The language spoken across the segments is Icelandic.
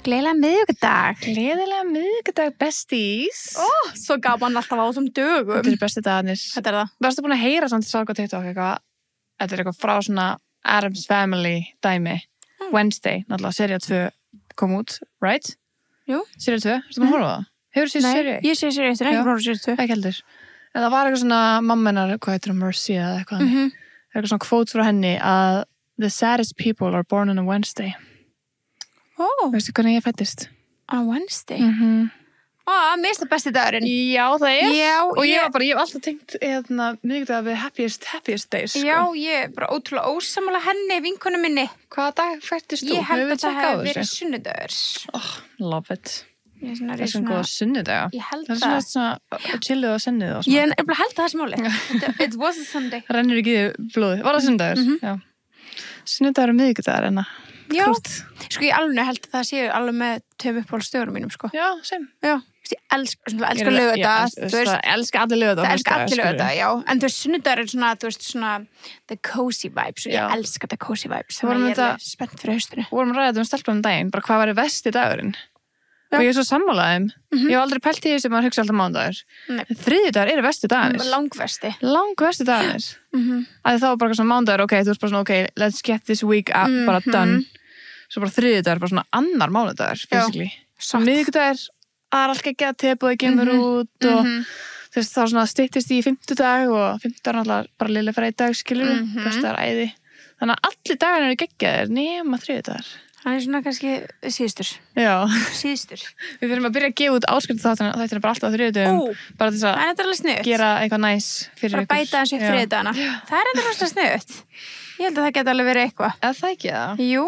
Gleðilega miðvikudag. Gleðilega miðvikudag, besties. Svo gaman alltaf á þessum dögum. Þetta besti dagarnir. Þetta það. Varstu búin að heyra samt að sáka TikTok eitthvað? Þetta eitthvað frá svona Addams Family dæmi. Wednesday, náttúrulega, sería 2 kom út, right? Jú. Sería 2, ertu búin að horfa á það? Hefur séð seríu? Nei, ég sé seríu 1, ekki búin að seríu 2. Ekki heldur. En það var eitthvað svona mammenar, hvað heitir það, Mercy eða eitthvað. Eitthvað svona kvót frá henni að the saddest people are born on a Wednesday. Veistu hvernig ég fættist? On a Wednesday? Mér finnst það besti dagurinn. Já, það er. Já, og ég hef alltaf tengt miðvikudag við happiest days. Já, ég er bara ótrúlega ósammála henni, vinkonu minni. Hvaða dag fættist þú? Ég held að það hefði verið sunnudagur. Love it. Það er svona góða sunnudaga. Ég held það. Það er svona chillið og sennið og svona. Ég er bara held að það sem máli. It was a Sunday. Rennur ekki blóði. Var það sunnudagur? Já. Sunnudagur og miðvikudagur enna. Já, sko ég alveg held að það séu alveg með 2 uppáhaldsdögurum mínum, sko. Já, sem. Já, ég elska laugardag. Það elska allir laugardag. Það elska allir laugardag, já. En þú veist, sunnudagur er svona, þú veist, svona the cozy vibes. Og ég elska the cozy vibes. Þannig að ég er spennt fyrir haustinu. Vorum að ræða þetta stelpunum daginn, bara hvað væri versti dagurinn. Og ég er svo sammálaðum. Ég hef aldrei pælt í þessu sem maður hugsa alltaf mánudagur. Þriðjudagur eru verstu dagarnir. Langversti dagarnir. Að þá bara svona mánudagur, ok, þú veist bara svona, ok, let's get this week bara done. Svo bara þriðjudagur, bara svona annar mánudagur, basically. Miðvikudagur, allt ekki að tepið að kemur út og þú veist, þá svona styttist í 5. og 5. náttúrulega bara lille fredag, skilur við, bestar æði. Þannig að allir dagar eru geggjaðir nema þriðjudagur. Það er svona kannski síðustur. Já. Síðustur. Við þurfum að byrja að gefa út áskriftu þáttina bara alltaf á þriðjudögum. Bara til að gera eitthvað næs fyrir ykkur. Bara bæta þessu upp þriðjudagana. Það er enda rosalega sniðugt. Ég held að það geti alveg verið eitthvað. Eða það ekki það? Jú.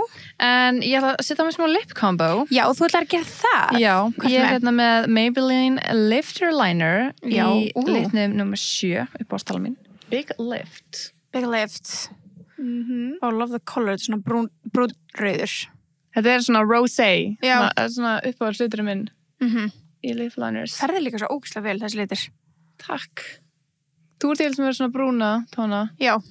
En ég ætla að setja á mig smá lip combo. Já, og þú ætlar að gera það? Já, ég er hérna með Maybelline Lifter Liner í litnum nummer 7 upp á stala mín. Big Lift. Big Lift. I love the color, þetta er svona brúnrauður. Þetta er svona rosé, svona uppáhaldsliturinn minn í lip liners. Það er líka svo ógeðslega vel þessi litur. Takk. Þú ert til sem er svona brúna tóna. Já.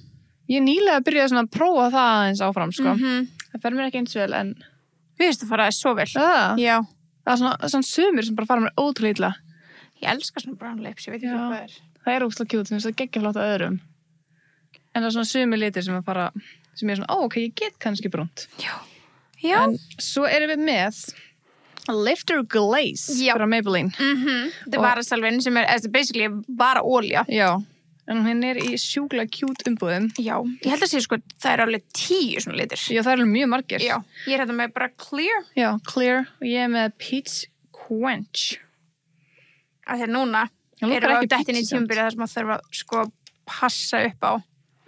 Ég nýlega byrjaði svona að prófa það aðeins áfram, sko. Það fer mér ekki eins vel, en... Við veist að fara það svo vel. Það? Já. Það er svona sumir sem bara fara mér ótrúlega illa. Ég elska svona brown lips, ég veit ekki hvað það er. Það er ógeðslega cute, það er geggjað flott á öðrum. En það er svona sumir litir sem ég er svona, ok, ég get kannski brúnt. Já. En svo erum við með Lifter Glaze frá Maybelline. Þetta er varasalvin sem er basically bara olja. Já, en hún er í sjúklega cute umbúðum. Já, ég held að segja sko, það er alveg 10 svona litir. Já, það er alveg mjög margir. Já, ég er þetta með bara Clear. Já, Clear og ég er með Peach Quench. Þegar núna erum við á dettin í tímabili þar sem að þurfa sko passa upp á.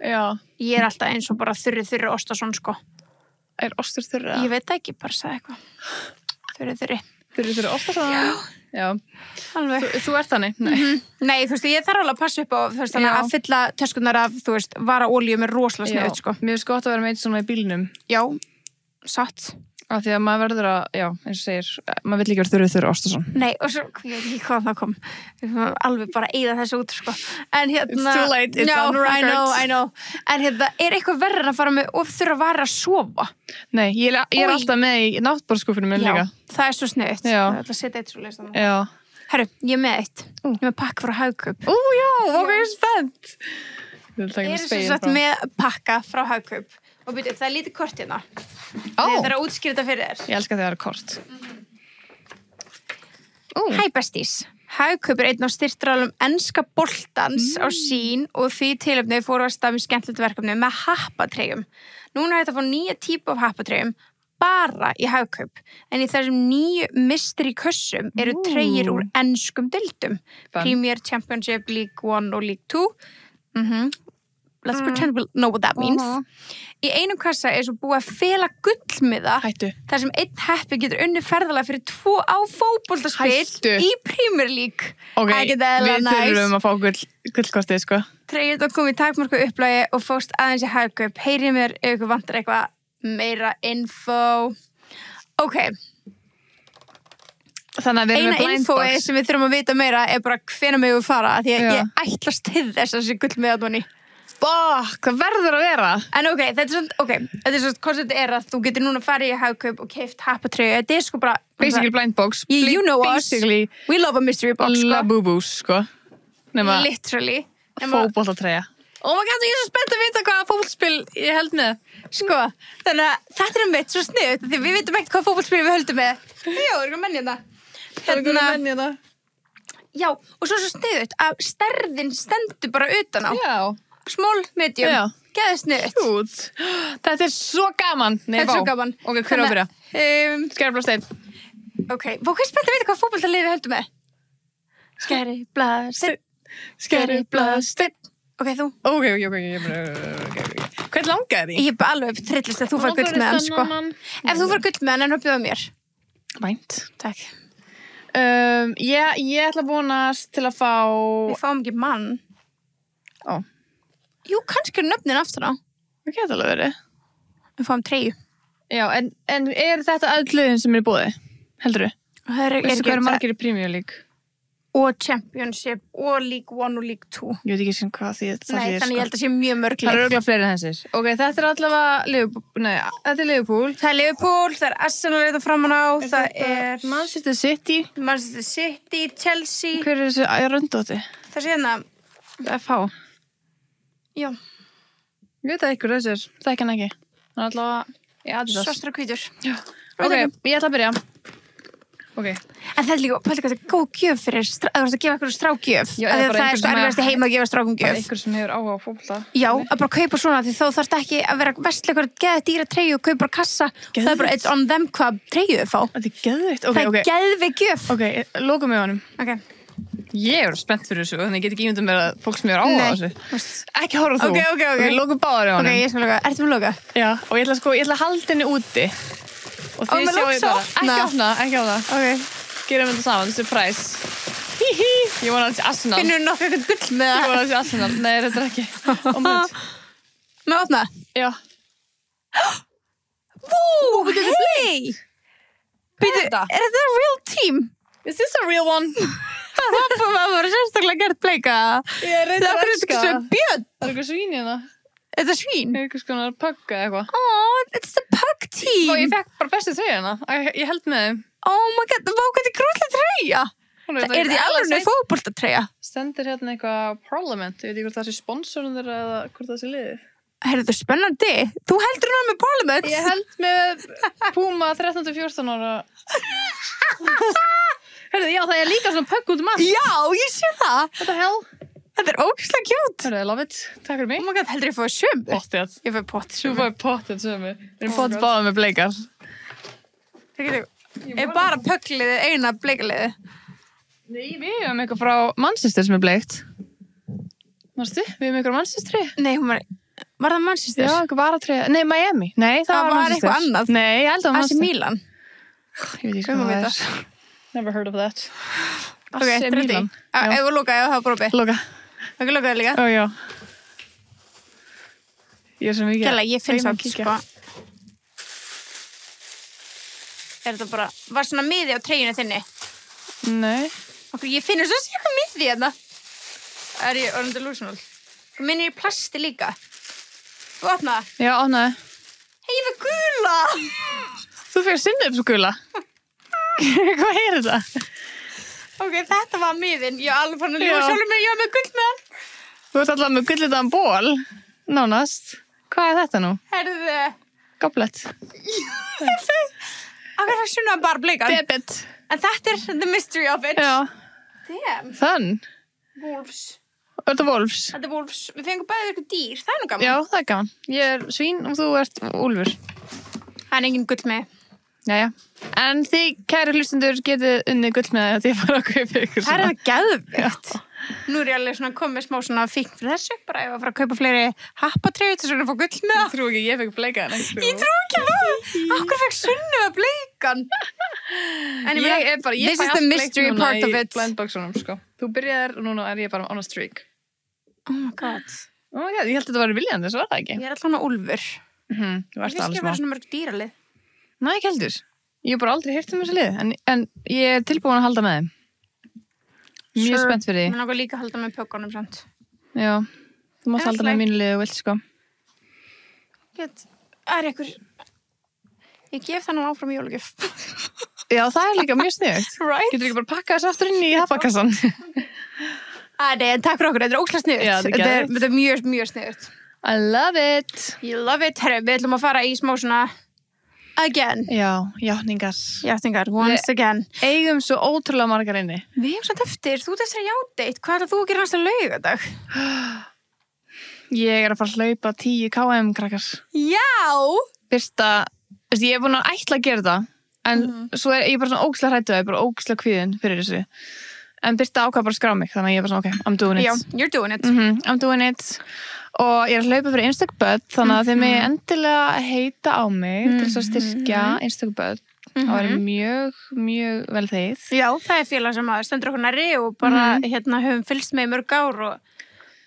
Já. Ég er alltaf eins og bara þurri Óstason sko. Er ostur þurra? Ég veit ekki, bara sagði eitthvað. Þurri. Þurri Óstason? Já. Alveg. Þú ert þannig? Nei. Nei, þú veist, ég þarf alveg að passa upp á, þú veist, þannig að fylla töskunar af, þú veist, vara olíu með rosalega sniðut, sko. Mér finnst gott að vera með eitt svona í bílnum. Já, satt. Af því að maður verður að, já, eins og segir, maður vill ekki vera þurri Óstason. Nei, og svo, ég veit ekki hvað það kom. Við erum alveg bara að eyða þessu út, sko. En hérna... It's too late, it's on record. I know. En hérna, er eitthvað verður en að fara með og þurfa að vara að sofa? Nei, ég er alltaf með í náttborðskúfinu minn líka. Já, það er svo sniðut. Já. Það er að setja eitt svo leist. Já. Herru, ég er með eitt. Ég er með pakka frá Hagkaup. Já, ok, ég er spennt. Ég er svo satt með pakka frá Hagkaup. Og byrju, það er lítið kort hérna. Það er að útskýra þetta fyrir þér. Ég elska þegar það er kort. Hæ besties. Hagkaup er einn af styrktarálum enska boltans á sín og því tilefni fóru að stað með skemmtilegt verkefni með happatreyjum. Núna er þetta að fá 9 típu af happatreyjum bara í Hagkaup. En í þessum 9 mystery kössum eru treyjur úr enskum deildum. Premier, Championship, League 1 og League 2. Let's pretend we know what that means. Í einum kassa er svo búið að fela gullmiða þar sem einn heppi getur unni ferðalega fyrir 2 á fótboltaspil í Premier League. Ok, við þurfum að fá gullkostið, sko. Treyjurnar kom í takmörku upplagi og fóst aðeins í Hagkaup. Heyrið mér ef ykkur vantar eitthvað meira info. Ok. Þannig að við erum með blind box. Eina infói sem við þurfum að vita meira er bara hvenær megum við fara, því að ég ætlast til þess að þessi gullmiða tóni. Fuck, það verður að vera. En þetta er svona konceptið að þú getur núna farið í Hagkaup og keypt happatreyju. Þetta er sko bara basically blind box. You know us, we love a mystery box sko. Labubus sko. Nema literally fótboltatreyja. Oh my god, ég er svo spennt að vita hvaða fótboltaspil ég held með. Sko, þannig að þetta er mitt svo sniðut því við vitum ekkert hvaða fótboltaspil við höldum með. Já, það er einhver menn hérna. Já, og svo sniðut að stærðin stendur bara utan á. Já. Small, medium, geðið sniðut. Út. Þetta er svo gaman. Þetta er svo gaman. Ok, hver á að byrja? Skæri-blað-steinn. Ok, hvað er spennt að vita hvaða fótboltalið við höldum með? Skæri-blað-steinn. Skæri-blað-steinn. Ok, þú? Ok. Hvern langar því? Ég er alveg trillist að þú fær gull með hann, sko. Ef þú fær gull með hann, en hoppið á mér. Vænt. Takk. Ég ætla að vonast til að fá... Við fáum ekki mann. Ó. Jú, kannski er nöfnin aftur á. Það geta alveg verið. Við fáum 3. Já, en þetta öll liðin sem er í boði? Heldur þú? Veistu hvað eru margir í Premier League? Og Championship, og League 1 og League 2. Ég veit ekki sem hvað því það Nei, þannig ég held að sé mjög mörg lið. Það eru örugglega fleiri en þessir. Ok, þetta er allavega Liverpool. Nei, þetta er Liverpool. Það er Liverpool, það er Arsenal þetta framan á, það er Manchester City, Chelsea. Hver er þessi röndóti? Það sé hérna FH. Já. Ég veit að ykkur þessir, það ekki hann ekki. Það er allavega, svartur og hvítur. Já. Ok, ég ætla að byrja. Ok. En það er líka, pæli hvað þetta er góð gjöf fyrir, þú veist að gefa ykkur strákgjöf. Já, það er sko erfiðast í heima að gefa strákum gjöf. Það er ykkur sem hefur áhuga á fótbolta. Já, að bara kaupa svona því þá þarfst ekki að vera versleikur að geða dýra treyju og kaupa bara kassa. Það er bara it's on them hvað treyju þau fá. Þetta er geðveikt. Það er geðveik gjöf. Ok, lokum með honum. Ok. Ég er spennt fyrir þessu, þannig ég get ekki ímyndað mér að fólk sem hefur áhuga á þessu. Ekki horfa þú. Ok, lokum báðar í honum. Ok, ég skal loka. Ertu með loka? Já, og ég ætla að halda henni úti. Og þið sjáu bara. Ekki opna. Ok. Gerum þetta saman, surprise. Hihi. Ég vona að þetta sé Arsenal. Finnur nokkuð eitthvað gull með það? Ég vona að þetta sé Arsenal. Nei, þetta er ekki. Með opna? Já. Vó, hei! Er þetta real team? Is this a real one? Það var sérstaklega gert bleika. Ég reyndi að elska. Það er björn. Það er eitthvað svín í hana. Er þetta svín? Það er eitthvað skonar pugg eða eitthvað. Oh, it's the pug team. Og ég fekk bara bestu treyjuna. Ég held með þeim. Oh my god, það var hvað þetta grútlega treyja. Er þetta í alveg fótboltatreyja? Stendur hérna eitthvað Parliament. Ég veit ekki hvort það sé sponsorinn þeirra eða hvort það sé liðið. Þetta er spennandi. Þú heldur nú með Parliament? Ég held með Puma 13-14 ára. Hörðu, já, það er líka svona pugg út allt. Já, ég sé það. What the hell? Þetta er ógeðslega cute. Hörðu, I love it. Takk fyrir mig. Oh my god, heldur ég fóði sömu? Pottið. Ég fóði pottið sömu. Þú fóði pottið sömu. Við erum pottið báðið með bleikar. Er bara puggliðið eina bleikaliðið? Nei, við hefum eitthvað frá Manchester sem er bleikt. Varstu? Við hefum eitthvað á Manchesteri? Nei, hún var það Manchester? Já, eitthvað varatreyja. Nei, Miami. Nei, það var Manchester. Eitthvað annað. Nei, ég held að það var AC Milan. Ég veit ekki hvað það er. Never heard of that. Ok, 30. Ef við loka, það var brópi. Loka. Ok, lokaði líka. Ó, já. Ég er svo mikið. Kjalla, ég finn það, sko. Er þetta bara, var svona miði á treyjunni þinni? Nei. Ok, ég finnur svo sér eitthvað miði hérna. Er ég orðin delusional? Þú minnir í plasti líka. Þú opnaði það? Já, opnaði. Hei, ég fyrir gula! Þú fyrir sinnupsgula. Hvað er þetta? Ok, þetta var miðin. Ég var alveg fann að lífa sjálfur mig, ég var með gull með hann. Þú ert alltaf með gullitaðan ból. Nánast. Hvað er þetta nú? Herðu. Goblett. Akkur það sunnaði bara bleikan. Debit. En þetta er the mystery of it. Já. Damn. Þann. Wolves. Þetta er Wolves. Þetta er Wolves. Við fengum bæðið ykkur dýr. Það er nú gaman. Já, það er gaman. Ég er svín og þú ert úlfur. Það er engin gull með. Jæja. En þið, kæri hlustundur, getið unnið gull með að ég fara að kaupa ykkur svona. Það er það geðvikt. Nú er ég alveg svona komið smá svona fíkn fyrir þessu. Bara ég var að fara að kaupa fleiri happatreyjur til að fá gull með það. Ég trú ekki, ég fekk bleikan. Ég trú ekki það. Akkur fekk Sunnu að bleikan. En ég er bara, this is the mystery part of it. Blindboxunum, sko. Þú byrjaðir og núna er ég bara on a streak. Oh my god. Oh my god, ég held að þetta var viljandi, svo var það ekki. Ég er alltaf úlfur. Þú varst alveg smá. Ég svona mörg dýralið. Næ, ekki heldur. Ég hef bara aldrei heyrt þessu lið, en ég er tilbúin að halda með þeim. Mjög spennt fyrir því. Mér langar líka að halda með pökkunum samt. Já. Þú mátt halda með mínu liðu, vilt, sko. Ég gef þannig áfram í jólagjöf. Já, það líka mjög sniðugt. Right? Getur ekki bara pakka þessu aftur inn í happakassan. Nei, en takk fyrir okkur, þetta ókslega sniðugt. Já, þetta mjög, mjög sniðugt. I love it. You love it. Herru, við ætlum að fara í smá svona again. Já, játningar. Once again. Eigum svo ótrúlega margar inni. Við eigum samt eftir, þú ert eftir að játa eitt. Hvað ætlar þú að gera næsta laugardag? Ég að fara að hlaupa 10 km, krakkar. Já! Fyrsta, ég búin að ætla að gera það, en svo ég bara svona ógeðslega hræddur, ég bara ógeðslega kvíðin fyrir þessu. En Birta ákvað bara að skrá mig, þannig að ég bara svona, okay, I'm doing it. Já, you're doing it. I'm doing it. Og ég að hlaupa fyrir Instagbud, þannig að þeim ég endilega heita á mig til þess að styrkja Instagbud. Það var mjög, mjög vel þeir. Já, það er félag sem að stendur okkur nærri og bara höfum fylgst með í mörg ár og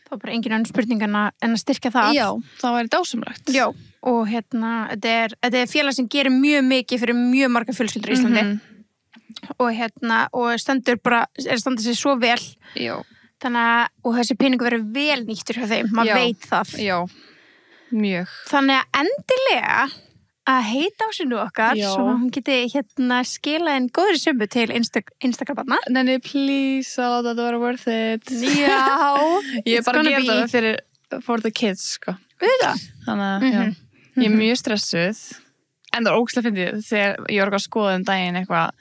þá bara engin annan spurningana en að styrkja það. Já, það væri dásamlegt. Já, og þetta er félag sem gerir mjög mikið fyrir mjög marga fjölskyldur í Íslandi. Og stendur sér svo vel. Já. Þannig að, og þessi peningu verður vel nýttur hjá þeim, maður veit það. Já, mjög. Þannig að endilega að heita á sinu okkar, svo hún geti skilað en góðri sömu til Instagram-barna. Nenni, please, að þetta vera worth it. Já. Ég bara gera það for the kids, sko. Þetta? Þannig að, já, ég er mjög stressuð. En það ógeðslega fyndið þegar ég var að skoða daginn eitthvað,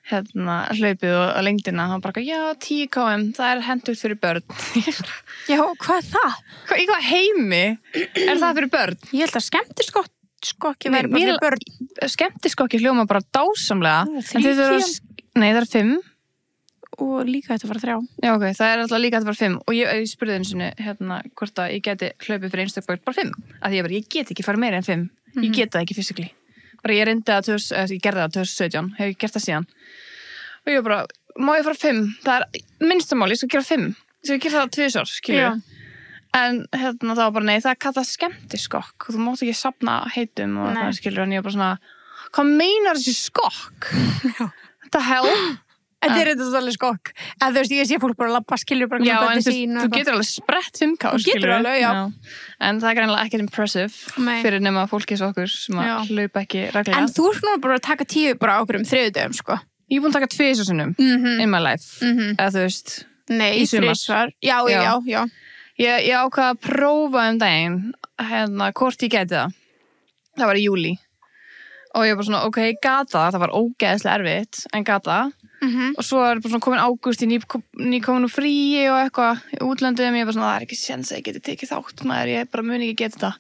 hlaupið og lengdina, hann bara, já, 10 km, það hentugt fyrir börn. Já, hvað er það? Í hvað heimi er það fyrir börn? Ég held að skemmtiskokki væri bara fyrir börn. Skemmtiskokki hljóma bara dásamlega. 3 Nei, það er 5. Og líka þetta var 3. Já, ok, það er alltaf líka þetta var 5. Og ég spurði einu sinni, hvort að ég geti hlaupið fyrir Instagram bara 5. Af því ég get ekki farið meira en 5. Ég get það ekki physically. Bara ég reyndi ég gerði það 2017, hef ég gert það síðan. Og ég bara, má ég fara 5? Það er minnstamáli, ég skal gera 5. Ég skal gera það 2 sár, skilju. En það var bara, nei, það kallað skemmtiskokk. Og þú mátt ekki safna heitum og það, skilju. En ég var bara svona, hvað meinar þessi skokk? Þetta hell? Þetta er þetta svolítið skokk. Þú veist, ég sé fólk bara labba, skilju bara. Já, en þú getur alveg sprett 5K, skilju. Þú getur alveg, já. En það er greinlega ekkert impressive fyrir nema fólki svo okkur sem að hlaupa ekki reglulega. En þú ert nú bara að taka 10 bara á okkur 3 dögum, sko. Ég er búin að taka 2 sinnum in my life. Eða þú veist, í sumar. Já. Ég ákvað að prófa daginn, hvort ég geti það. Það var í júlí. Og ég var svona, ok, gata, það var ógeðslega erfitt, en gata. Og svo er bara svona komin ágúst í nýkomin úr fríi og eitthvað í útlöndum, ég var svona, það er ekki séns að ég geti tekið þátt, ég bara muni ekki geta þetta.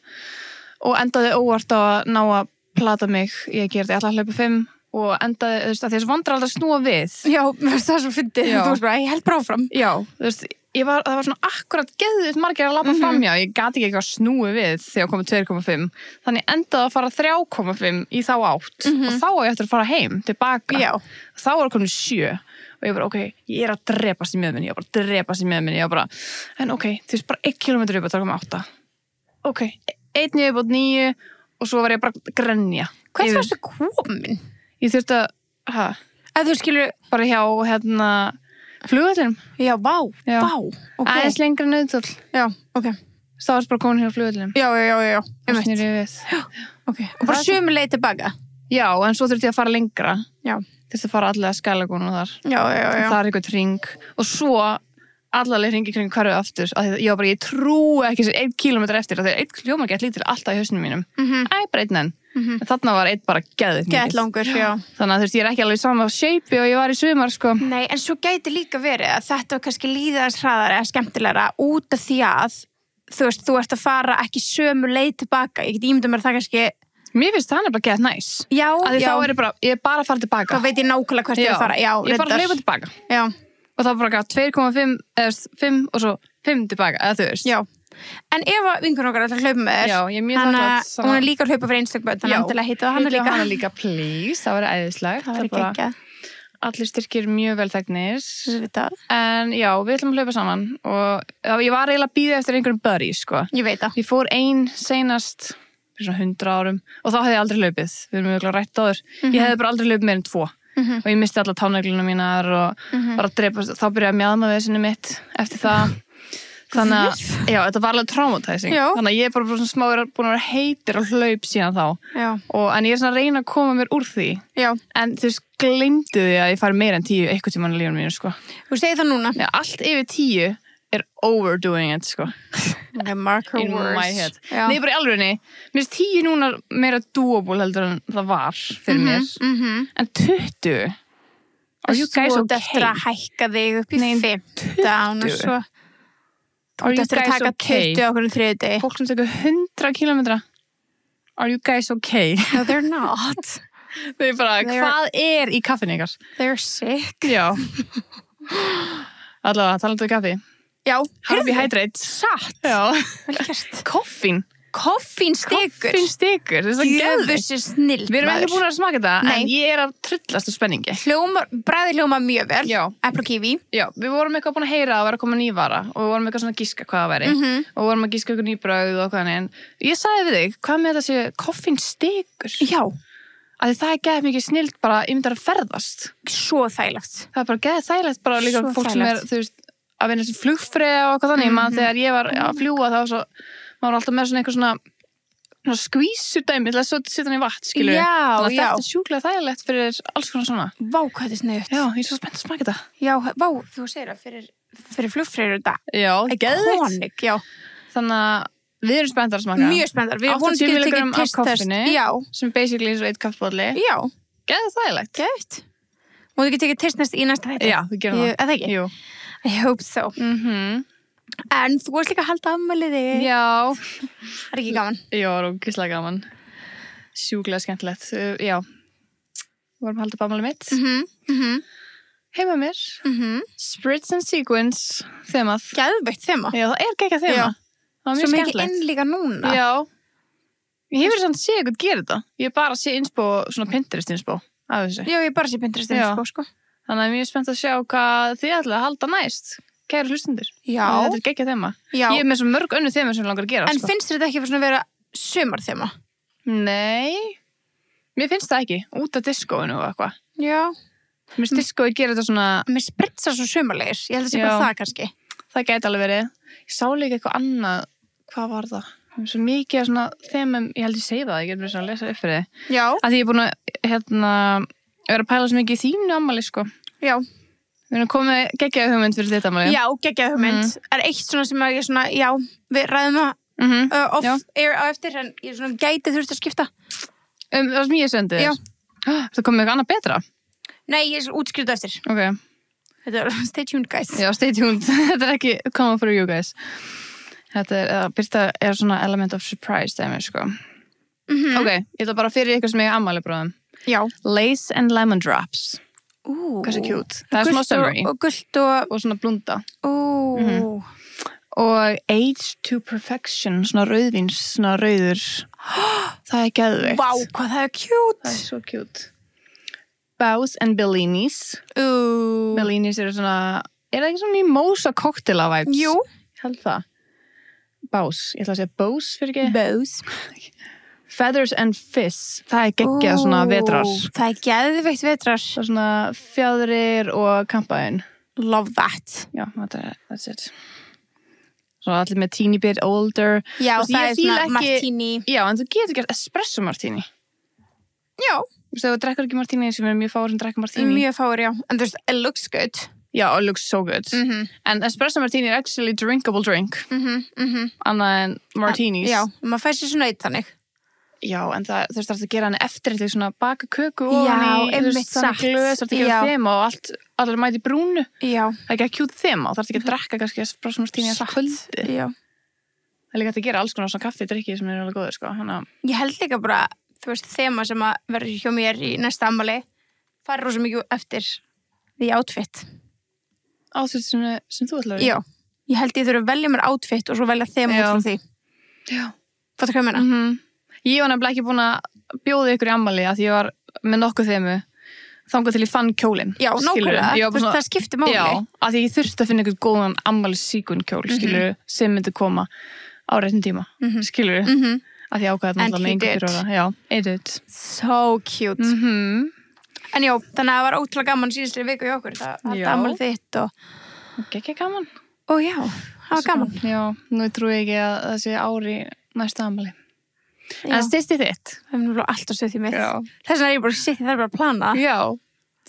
Og endaði óvart á að ná að plata mig, ég gerði alltaf hlaupa 5 og endaði, þú veist, að þessu vandrar aldrei snúa við. Já, það er svo fyndið, þú veist bara, ég held bara áfram. Já, þú veist, það var svona akkurat geðvitt margir að labba framjá, ég gat ekki eitthvað snúið við þegar komið 2,5, þannig endaði að fara 3,5 í þá átt og þá ég eftir að fara heim, tilbaka. Já. Þá var komin 7 og ég bara, ok, ég er að drepast í meðminni, ég var bara, en ok, þú veist, bara 1 kilometer upp að 3,8. Ok, 1 niðurbót 9 og svo var ég bara að grenja. Hvað varstu komin? Ég þurfti að, þú skilur bara hjá, flugvöllinum. Já, vá, ok. Aðeins lengra Nauthóll. Já, ok. Það var bara komin hér á flugvöllinum. Já. Og snýr ég við. Já, ok. Og bara sömu leið tilbaka? Já, en svo þurfti ég að fara lengra. Já. Þurfti að fara allega Skælagún og þar. Já. Það er eitthvað hring. Og svo allavega hringi kring hverju aftur. Ég trú ekki sér 1 kilometer eftir. Þegar 1 hljómar gett lítil alltaf í hausnum mínum. Bara 1 enn. En þarna var 1 bara geðvitt mikið. Geðlangur, já. Þannig að þú veist, ég er ekki alveg í sama shape og ég var í sumar, sko. Nei, en svo gæti líka verið að þetta var kannski líðast hraðar eða skemmtilegra út af því að þú veist, þú ert að fara ekki sömu leið tilbaka. Ég get ímyndað mér það kannski. Mér finnst það bara gett næs. Já. Þá er ég bara að fara tilbaka. Þá veit ég nákvæmlega hvert ég er að fara. Já, ég fara að hlaupa tilbaka. Já. Og það var bara 2,5 eða 5 og svo 5 tilbaka, eða þú veist. Já. En ef vinkunum okkar ætlar að hlaupa með þér, já, ég er mjög þakklátt. Hún er líka að hlaupa fyrir Instagram, þannig að endilega heita hana líka, please, það var æðislegt. Það var geggjað. Allir styrkir mjög vel þegnir. En já, við ætlum að hlaupa saman og ég var eiginlega að bíða eftir einhverjum buddy, sko. Ég veit það. Ég fór seinast fyrir svona 100 árum og þá hefði ég aldrei hlaupið. Við erum mjög rætt áður. Ég hefði bara aldrei hlaupið meir en 2. Og ég misti alla tánegluna mínar og bara drepast. Þá byrjaði mjaðmavesinni mitt eftir það. Þannig að, já, þetta var alveg traumatizing. Já. Þannig að ég bara svona smá búin að vera heitir og hlaup síðan þá. Já. En ég svona að reyna að koma mér úr því. Já. En þú veist, gleymdu því að ég fari meira en 10 eitthvað tímann í lífinu mínu, sko. Þú segir það núna? Já, allt yfir 10 er overdoing it, sko. Okay, mark her In words. my head. Já. Nei, bara í alvörunni. Mér finnst 10 núna meira doable heldur en það var fyrir mér. En 20... Are you guys Svo okay? eftir að hækka þig upp í 15 og svo... Are you eftir að guys taka okay? 20 okkur 3 degi. Fólk sem tekur 100 kilometra. Are you guys okay? No, they're not. Þau bara, hvað er í kaffinu ykkar? They're sick. Já. Allavega, talandu um kaffi. Já. Carbohydrate. Satt. Já. Vel gert. Koffín. Koffínstykur. Koffínstykur. Það er svo geðveikt. Jöfusir snill. Við erum ekki búin að smaka þetta, Nei. en ég er að trullast af spenningi. Bræði hljóma mjög vel. Já. Epli og kiwi. Já, við vorum eitthvað búin að heyra að vera að koma nývara og við vorum eitthvað svona að gíska hvað það væri og við vorum að gíska eitthvað nýbröð og hvað en ég sagði við þig, hvað með þessi koffínstykur? Já. Að það er geðið mikið snilt bara ímyndar að ferðast. Svo þægilegt. Það er bara geðið þægilegt bara líka Svo fólk sem er, þú veist, að vinna sem flugfreyja og eitthvað þannig, maður þegar ég var að fljúga þá svo, maður var alltaf með svona eitthvað svona skvísudæmi til að setja hann í vatn, skilur Já, þannig að já. þetta er sjúklega þægilegt fyrir alls konar svona. Vá, hvað þetta er sniðugt. Já, ég er svo spennt að smaka þetta. Já, vá, þú segir það fyrir flugfreyjur þetta. Já, geðveikt. Iconic, já. Þannig að við erum spenntar að smaka. Mjög spenntar. Við vonum 80 ekki milligram tekið af testtest. koffíni, Já. sem er basically eins og 1 kaffibóli. Já. Geðið þægilegt. Gætt. Móðu ekki tekið testtest í næsta þætti? Já, við gerum það. Eða ekki? Jú. I hope so. En þú varst líka að halda afmælið þig. Já. Það er ekki gaman. Já, rókislega gaman. Sjúklega skemmtilegt. Já. Við vorum að halda upp afmælið mitt. Heima mér. Spritz and Sequins þemað. Geðveikt þema. Já, það er geggjað þema. Það var Svo mjög mikið skemmtilegt. inn líka núna. Já. Ég hefur samt séð eitthvað gera þetta. Ég hef bara séð inspo, svona Pinterest inspo af þessu. Já, ég bara sé Pinterest Já. sko. Þannig að ég er spennt að sjá hvað þið ætlaði að halda næst. Kæru hlustundir. Já. Þetta er geggjað þema. Já. Ég er með svo mörg önnu þema sem ég langar að gera. En sko. finnst þér þetta ekki fyrir svona að vera sumarþema? Nei. Mér finnst það ekki. Út af diskóinu og eitthvað. Já. Mér finnst diskói gera þetta svona... Mér spritsa svo sumarlegir. Ég held að sé bara það kannski. Það gæti alveg verið. Ég sá líka eitthvað annað. Hvað var það? Svo mikið af svona þemum, ég held ég segi það, ég get mér svona að lesa upp fyrir þið. Já. Að því ég er búin að, vera að pæla svo mikið í þínu ammali, sko. Já. Við erum komið geggjaða hugmynd fyrir þetta ammali. Já, geggjaða hugmynd. Er eitt svona sem að ég svona, já, við ræðum það off-air á eftir, en ég svona gæti þurft að skipta. Það sem ég sendi þér? Já. Það komið eitthvað annað betra? Nei, ég er útskrift eftir. Ok. Þetta er, stay tuned, guys. Já, stay tuned. Þetta er ekki come for you, guys. Þetta Birta er svona element of surprise dæmi, sko. Ok, ég ætla bara fyrir ykkur sem ég ammali bróðum. Já. Lace and lemon drops. Hversu cute. Það er smá summery. Og gult og svona blunda. Og age to perfection, svona rauðvíns, svona rauður. Það er geðveikt. Vá, hvað það er cute. Það er svo cute. Bows and Bellinis. Bellinis eru svona, er það ekki svona mimosa cocktaila vibes? Jú. Ég held það. Bows, ég ætla að segja bows fyrir ekki. Bows. Feathers and Fizz, það er geggjað svona vetrar. Það er geðveikt vetrar. Það er svona fjæðrir og kampaðinn. Love that. Já, that's it. Svo allir með teeny bit older. Já, Vist, það er svona martini. Já, en þú getur gert espresso martini. Já. Þú veist, ef þú drekkur ekki martini sem er mjög fáur sem drekkur martini. Mjög fáur, já. En þú veist, it looks good. Já, it looks so good. En espresso martini er actually drinkable drink. Annað en martinis. Já, maður fær sér svona eitt þannig. Já, en það, þú veist, það er að gera hann eftir eitthvað svona baka köku ofan í, einmitt satt. Þannig glöð, það er að gera þema og allir mæti brúnu. Já. Það er ekki að kjút þema og það er ekki að drekka kannski espresso martini að kvöldi. Já. Það er líka að gera alls konar svona kaffi drikki sem er alveg góður, sko. Ég held líka bara, þú veist, þema sem að verður hjá mér í næsta ammali fara rosa mikið eftir því outfit. Outfit sem þú ætlar að Já. Ég held ég þurfa að velja mér outfit og svo velja þema út frá því. Já. Fattu hvað ég meina? Ég var nefnilega ekki búin að bjóða ykkur í ammali að ég var með nokkuð þemu þangað til ég fann kjólinn. Já, nákvæmlega. Það skiptir máli. Já, að ég þurfti að finna ykkur góðan ammali síkun kjól, skilur, sem myndi koma á réttum tíma, skilur, að ég ákvæði And he did. Já, I did. So cute. En já, þannig að það var ótrúlega gaman síðustri viku í okkur. Það var ammali þitt og... Ekki gaman. Og já, það var gaman. Já, nú trúi ég ekki að það sé ári næsta afmæli. En stysti þitt? Það er alltaf stutt í mitt. Þess vegna er ég bara sitt, það er bara að plana. Já,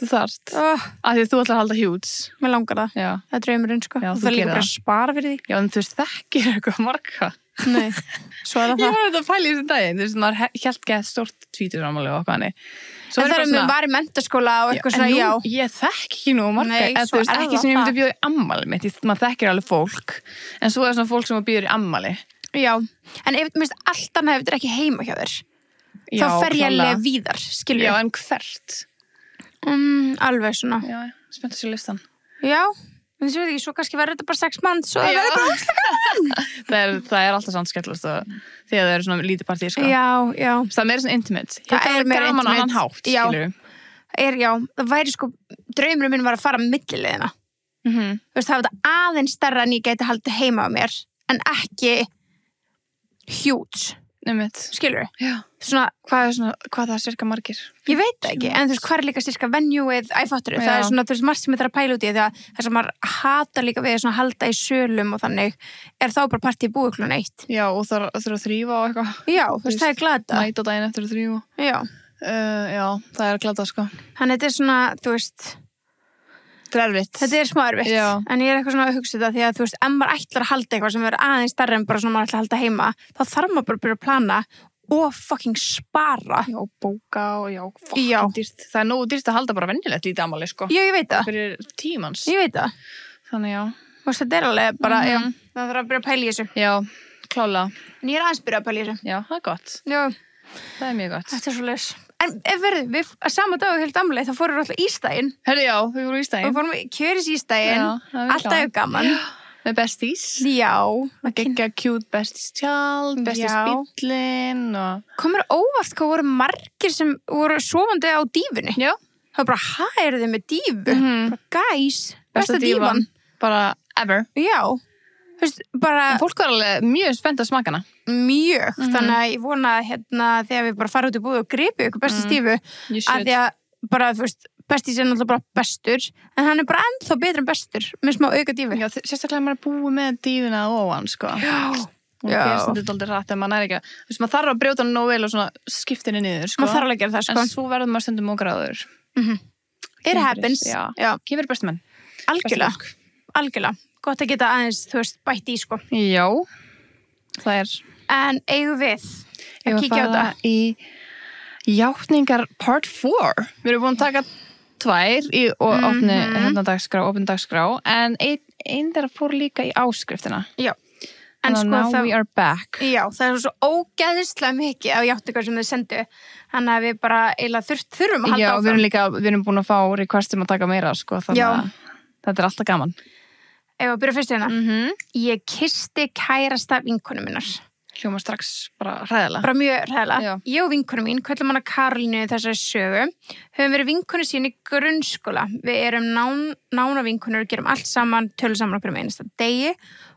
þú þarft. Af því þú ætlar að halda hjúts. Mér langar það. Já. Það er draumurinn, sko. Já, og það er líka bara að spara fyrir því. Já, en þú veist, þekkir eitthvað marga. Nei, svo er það. Ég var þetta að pæla í þessum daginn. Þú veist, maður hélt gett stórt tvíturammáli og okkur hannig. En það er mér var í menntaskóla og eitthvað svona, já. Ég þekki ekki nú marga. Nei, þú veist, ekki sem ég myndi bjóða í ammali mitt. Maður þekkir alveg fólk. En svo er svona fólk sem býður í ammali. Já, en ef allt annað ef þetta er ekki heima hjá þér, þá fer ég alveg víðar, skilur. Já, en hvert? Alveg svona. Já, spennt að sé listan. Já, en þess veit ekki, svo kannski verður þetta bara 6 mann, svo það verður bara óslega það er alltaf sann skellast þegar það eru svona lítið partí, sko. Já. Það er meira svona intimate. Það er meira gaman intimate. Á hann hátt, skilur. Já, það væri sko, draumurinn minn var að fara millileiðina. Þú veist, það var þetta aðeins stærra en ég gæti haldið heima á mér, en ekki huge. Skilur við? Já. Svona, hvað það er cirka margir? Ég veit það ekki, en þú veist, hvað er líka cirka venjúið, æfattur, það er svona, þú veist, margt sem þetta er að pæla út í því að þess að maður hatar líka við svona halda í sölum og þannig er þá bara partíð búið klukkan 1. Já, og það er að þrífa og eitthvað. Já, þú veist, það er glata. Mæta daginn eftir að þrífa. Já. Já, það er glata, sko. Þannig þetta er svona, þú veist, þetta er smá erfitt, en ég er eitthvað svona að hugsa þetta því að þú veist, ef maður ætlar að halda eitthvað sem verður aðeins stærri en bara svona maður ætlar að halda heima, þá þarf maður bara að byrja að plana og fucking spara. Já, bóka og fucking dýrt. Það er nógu dýrt að halda bara venjulegt lítið afmæli, sko. Já, ég veit það. Fyrir tímans. Ég veit það. Þannig, já. Og þetta er alveg bara, já, það þarf að byrja að pæla í þessu. Já, klálega. En ég er aðeins byrja að pæla í þessu. Já, það er gott. Já. Það er mjög gott. Þetta er svo leis. En við sama dag held afmæli, þá fórum við alltaf Ísdaginn. Herri, já, við fórum Ísdaginn. Við fórum kjöris Ísdaginn, alltaf er gaman. Með besties. Já. Það gekka cute besties tjald, besties bíllinn og... Komur óvart hvað voru margir sem voru sofandi á dífunni. Já. Það var bara, hæru þið með dífu? Bara, guys, besta dívan. Bara ever. Já. Þú veist, bara... En fólk var alveg mjög spennt að smaka hana. Mjög, þannig að ég vona þegar við bara fara út í búið og gripi ykkur besta stífu, að því að bara, þú veist, bestis er náttúrulega bara bestur, en hann er bara ennþá betur en bestur með smá auka dífu. Já, sérstaklega maður er búið með dífuna og hann, sko. Já. Og gerst þetta aldrei rætt, en maður er ekki að, þú veist, maður þarf að brjóta hann nóg vel og svona skipta henni niður, sko. Maður þarf alveg að gera það, sko. En svo verður maður stundum og gráður. It happens. Já. Kemur bestu menn. Algjörlega. Gott að geta aðeins, þú veist, bætt í, sko. Já, það er... En eigum við að kíkja á þetta? Í játningar part 4. Við erum búin að taka 2 og opna dagskrá, en einn þeirra fór líka í áskriftina. Já. En sko now we are back. Já, það er svo ógeðislega mikið af játningar sem þau sendu. Þannig að við bara eiginlega þurfum að halda áfram. Já, við erum búin að fá requestum að taka meira, sko. Þannig að þetta er alltaf gaman. Ef að byrja fyrst hérna. Ég kyssti kærasta vinkonu minnar. Hljóma strax bara hræðilega. Bara mjög hræðilega. Ég og vinkonu mín, köllum hana Karolínu þessari sögu, höfum verið vinkonu sín í grunnskóla. Við erum nána vinkonur og gerum allt saman, tölum saman okkur einasta degi.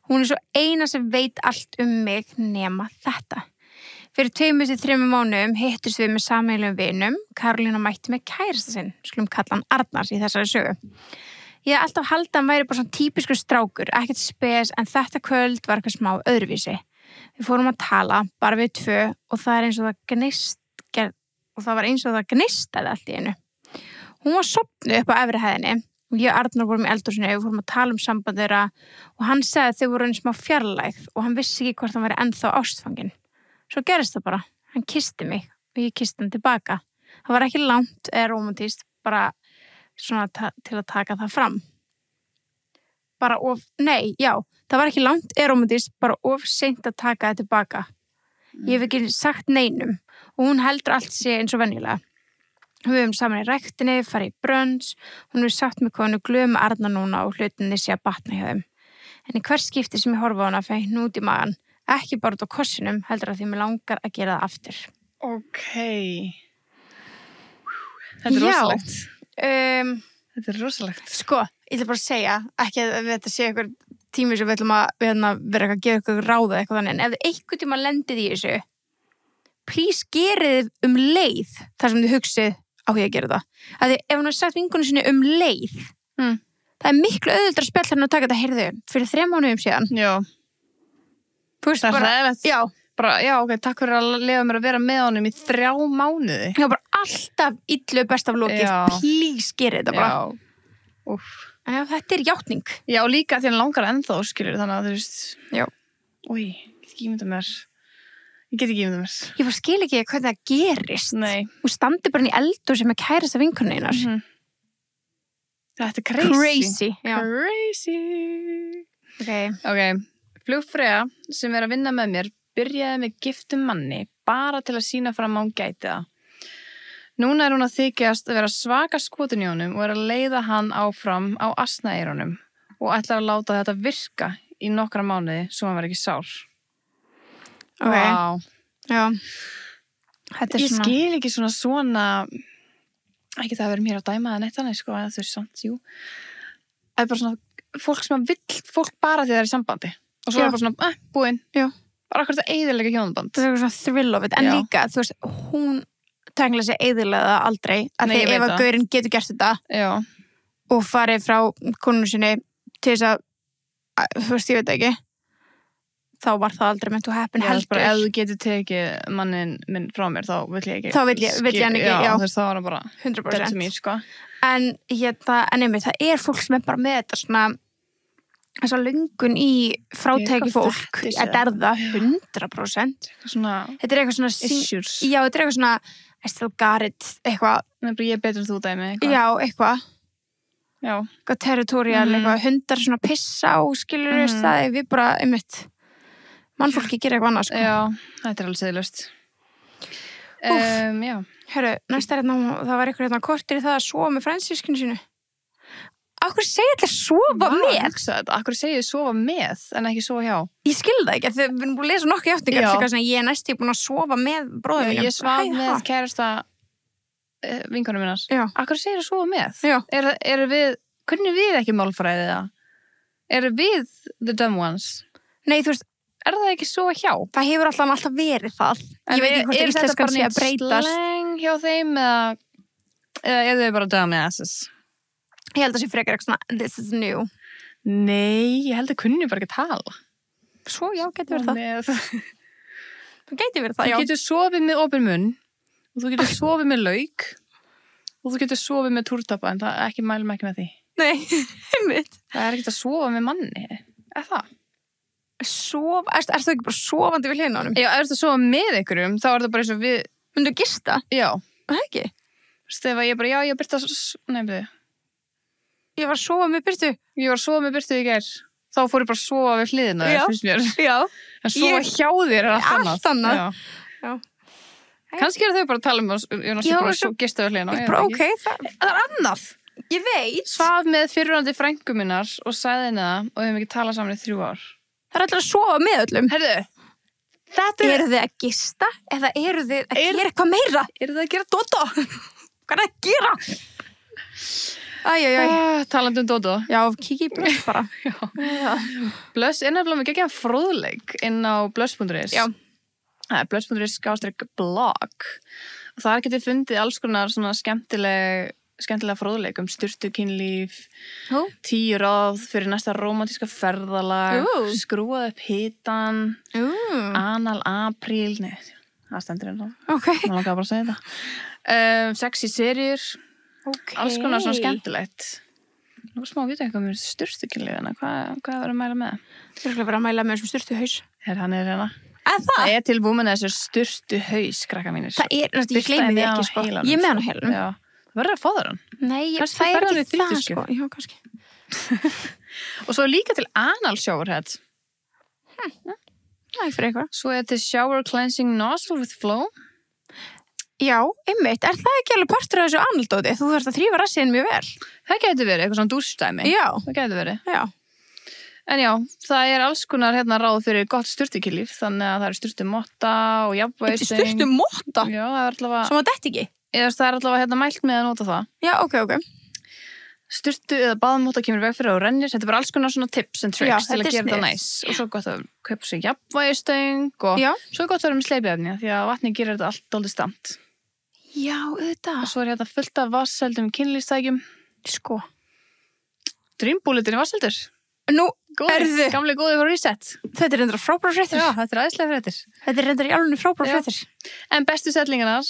Hún er svo eina sem veit allt mig nema þetta. Fyrir 2-3 mánuðum hittust við með sameiginlegum vinum. Karolína mætti með kærasta sinn, skulum kalla hann Arnars í þessari sögu. Ég hef alltaf haldið að hann væri bara svona típiskur strákur, ekkert spes, en þetta kvöld var eitthvað smá öðruvísi. Við fórum að tala, bara við 2, og það er eins og það gnistaði allt í einu. Hún var sofnuð upp á efri hæðinni, og ég og Arnar vorum í eldhúsinu, við fórum að tala samband þeirra, og hann sagði að þau voru einu smá fjarlægð, og hann vissi ekki hvort hann væri ennþá ástfanginn. Svo gerist það bara, hann kyssti mig, og ég kyssti hann tilbaka. Það var ekki langt eða rómantískt, bara svona til að taka það fram. Það var ekki langt erómatískt, bara of seint að taka það tilbaka. Ég hef ekki sagt neinum og hún heldur allt sé eins og venjulega. Við höfum saman í ræktinni, farið í brönns, hún hefur sagt mig hvað hún er glöð með Arnar núna og hlutinni sé að batna hjá þeim. En í hvers skipti sem ég horfa á hana fæ hnút í magan, ekki bara út á kossinum, heldur að því mig langar að gera það aftur. Þetta er rosalegt. Þetta er rosalegt. Sko, ég ætla bara að segja, ekki að þetta sé einhver tími sem við ætlum að vera að gefa ykkur ráða eitthvað þannig, en ef þið einhvern tíma lendið í þessu, please gerið leið þar sem þið hugsið á því að gera það. Að því ef hún har sagt vinkonu sinni leið, Það er miklu auðvöldra spjall en að taka þetta, heyrðu, fyrir 3 mánuðum síðan. Já. Þú veist, það bara, já. Bara, já, ok, takk fyrir að lefa mér að vera með honum í 3 mánuði. Já, bara alltaf illu best af lokið. Please, gera þetta bara. Já. Úff. Já, þetta er játning. Já, líka því hann langar ennþá, skilur, þannig að þú veist. Já. Új, ég get ekki ímyndað mér. Ég bara skil ekki hvernig það gerist. Nei. Hún standi bara inn í eldur sem er kærasta vinkonunni hennar. Þetta er crazy. Crazy. Ok. Flugfreyja sem er að vinna með mér byrjaði með giftum manni bara til að sýna fram á hún gæti það. Núna er hún að þykjast að vera svaka skotin í honum og er að leiða hann áfram á asnaeyrunum og ætlar að láta þetta virka í nokkra mánuði svo hann var ekki sár. Ok. Wow. Já. Þetta er ég skil ekki svona ekki það að vera mér að dæma það neitt annað, sko, að þau er samt, jú. Það er bara svona fólk sem vill fólk bara því það er í sambandi. Og svo er bara svona, búinn. Já. Bara akkur þetta eyðilega hjónaband. Það er svona thrill of it. En líka, þú veist, hún tengla sig eyðilega aldrei. Að því ef að gaurinn getur gert þetta. Já. Og farið frá konunni sinni til þess að, þú veist, ég veit ekki. Þá var það aldrei meant to happen heldur. Bara, ef þú getur tekið mannin minn frá mér, þá vill ég ekki. Þá vill ég hann ekki, já. Þess það var bara 100%. Dead to me, sko. En einmitt, það er fólk sem er bara með þetta svona, þessa löngun í frátæki fólk. Þetta er það 100%. Svona þetta er eitthvað svona issues. Já, þetta er eitthvað svona I still got it, eitthvað. Ég er betur en þú dæmi, eitthvað. Já, eitthvað. Já. Eitthvað territorial, eitthvað hundar svona pissa á, skilur það, við bara, einmitt. Mannfólki gerir eitthvað annað, sko. Já, þetta er alveg seðlust. Já. Hörru, næst er það var eitthvað kortir í það að sofa með fransískinu sínu. Akkur segir þetta sofa með? Akkur segir þið sofa með en ekki sofa hjá? Ég skil það ekki, þegar við erum búin að lesa nokkuð játningar, ég er næst búin að sofa með bróðum mínum. Ég svaf með kærasta vinkonum minnar. Akkur segir þið sofa með? Já. Kunnum við ekki málfræðið það? Eru við the dumb ones? Nei, þú veist, er það ekki svo hjá? Það hefur alltaf verið það. Ég veit ekki hvort íslenskan sé að breytast. Er þetta bara neitt slang hjá þeim eða er þau bara dumb asses? Ég held að sé frekar eitthvað svona, this is new. Nei, ég held að kunni bara ekki tala. Svo, já, getur verið það. Það getur verið það, já. Þú getur sofið með opinn munn og þú getur sofið með lauk og þú getur sofið með túrtappa en það ekki mælum ekki með því. Nei, einmitt. Það er ekkert að sofa með manni. Er það? Er það ekki bara sofandi við hliðina á honum? Já, ef þú sofa með einhverjum, þá er það bara eins og við... Myndu að gista? Já. Það ekki? Þegar ég bara, ég byrta... Nei, byrju. Ég var að sofa með byrtu. Ég var að sofa með byrtu í gær. Þá fór ég bara að sofa við hliðina, finnst mér. Já. En sofa hjá þér er allt annað. Allt annað. Já. Kannski eru þau bara að tala um að gista við hliðina. Bara, ok, það er annað. Ég veit. Svaf með fyrrverandi frænku minnar og sagði henni það og við höfum ekki talað saman í 3 ár. Það er allir að sofa með öllum. Herðu, eru þið að gista eða eru þið að gera eitthvað meira? Eru þið að gera Dótó? Hvað er það að gera? Talandi um Dótó. Já, kikið í Blöss bara. Blöss er nefnilega með geggjað fróðleik inn á blöss.is. Já. Það er blöss.is/blog og þar getið fundið alls konar svona skemmtilega fróðleik sturtu kynlíf, 10 ráð fyrir næsta rómantíska ferðalag, skrúað upp hitan, anal apríl, nei, það stendur einn þá. Ok. Má langar bara að segja það. Sexy seríur, alls konar svona skemmtilegt. Nú smá að vita eitthvað með sturtu kynlíf, hvað er að mæla með? Það er verið að mæla með þessum sturtu haus. Hann er hérna. Það er til búin með þessu sturtu haus, krakka mínir. Það er, ég gleymi því ekki, sko. Ég með hann á heilunum. Já. Það verður að fá það hann. Nei, það er ekki það, sko. Já, kannski. Og svo er líka til anal showerhead. Það er fyrir eitthvað. Svo er til shower cleansing nozzle with flow. Já, einmitt. Er það ekki alveg partur af þessu analdóti? Þú þarfst að þrífa rassinn mjög vel. Það getur verið, eitthvað svona dúsdæmi. Já. Það getur verið. Já. En já, það er alls konar ráð fyrir gott sturtukynlíf, þannig að það er sturtumotta og jafnvægistöng. Sturtumotta? Já, það er allavega... Sem að detta ekki? Það er allavega mælt með að nota það. Já, ok. Sturtu eða baðmotta kemur veg fyrir og rennir. Þetta er bara alls konar svona tips and tricks til að gera þetta næs. Og svo er gott að kaupa sér jafnvægistöng og svo er gott að vera með sleipefni því að vatni gerir þetta allt dálítið stamt. Já, auðvitað. Og svo er fullt af vatnsseldum kynlífstækjum. Sko. Dreambulletin Vatnseldur. Nú, erðu. Gamli góði var reset. Þetta reyndar frábæra fréttir. Já, þetta æðislega fréttir. Þetta reyndar í alveg frábæra fréttir. En bestu settlingarnar,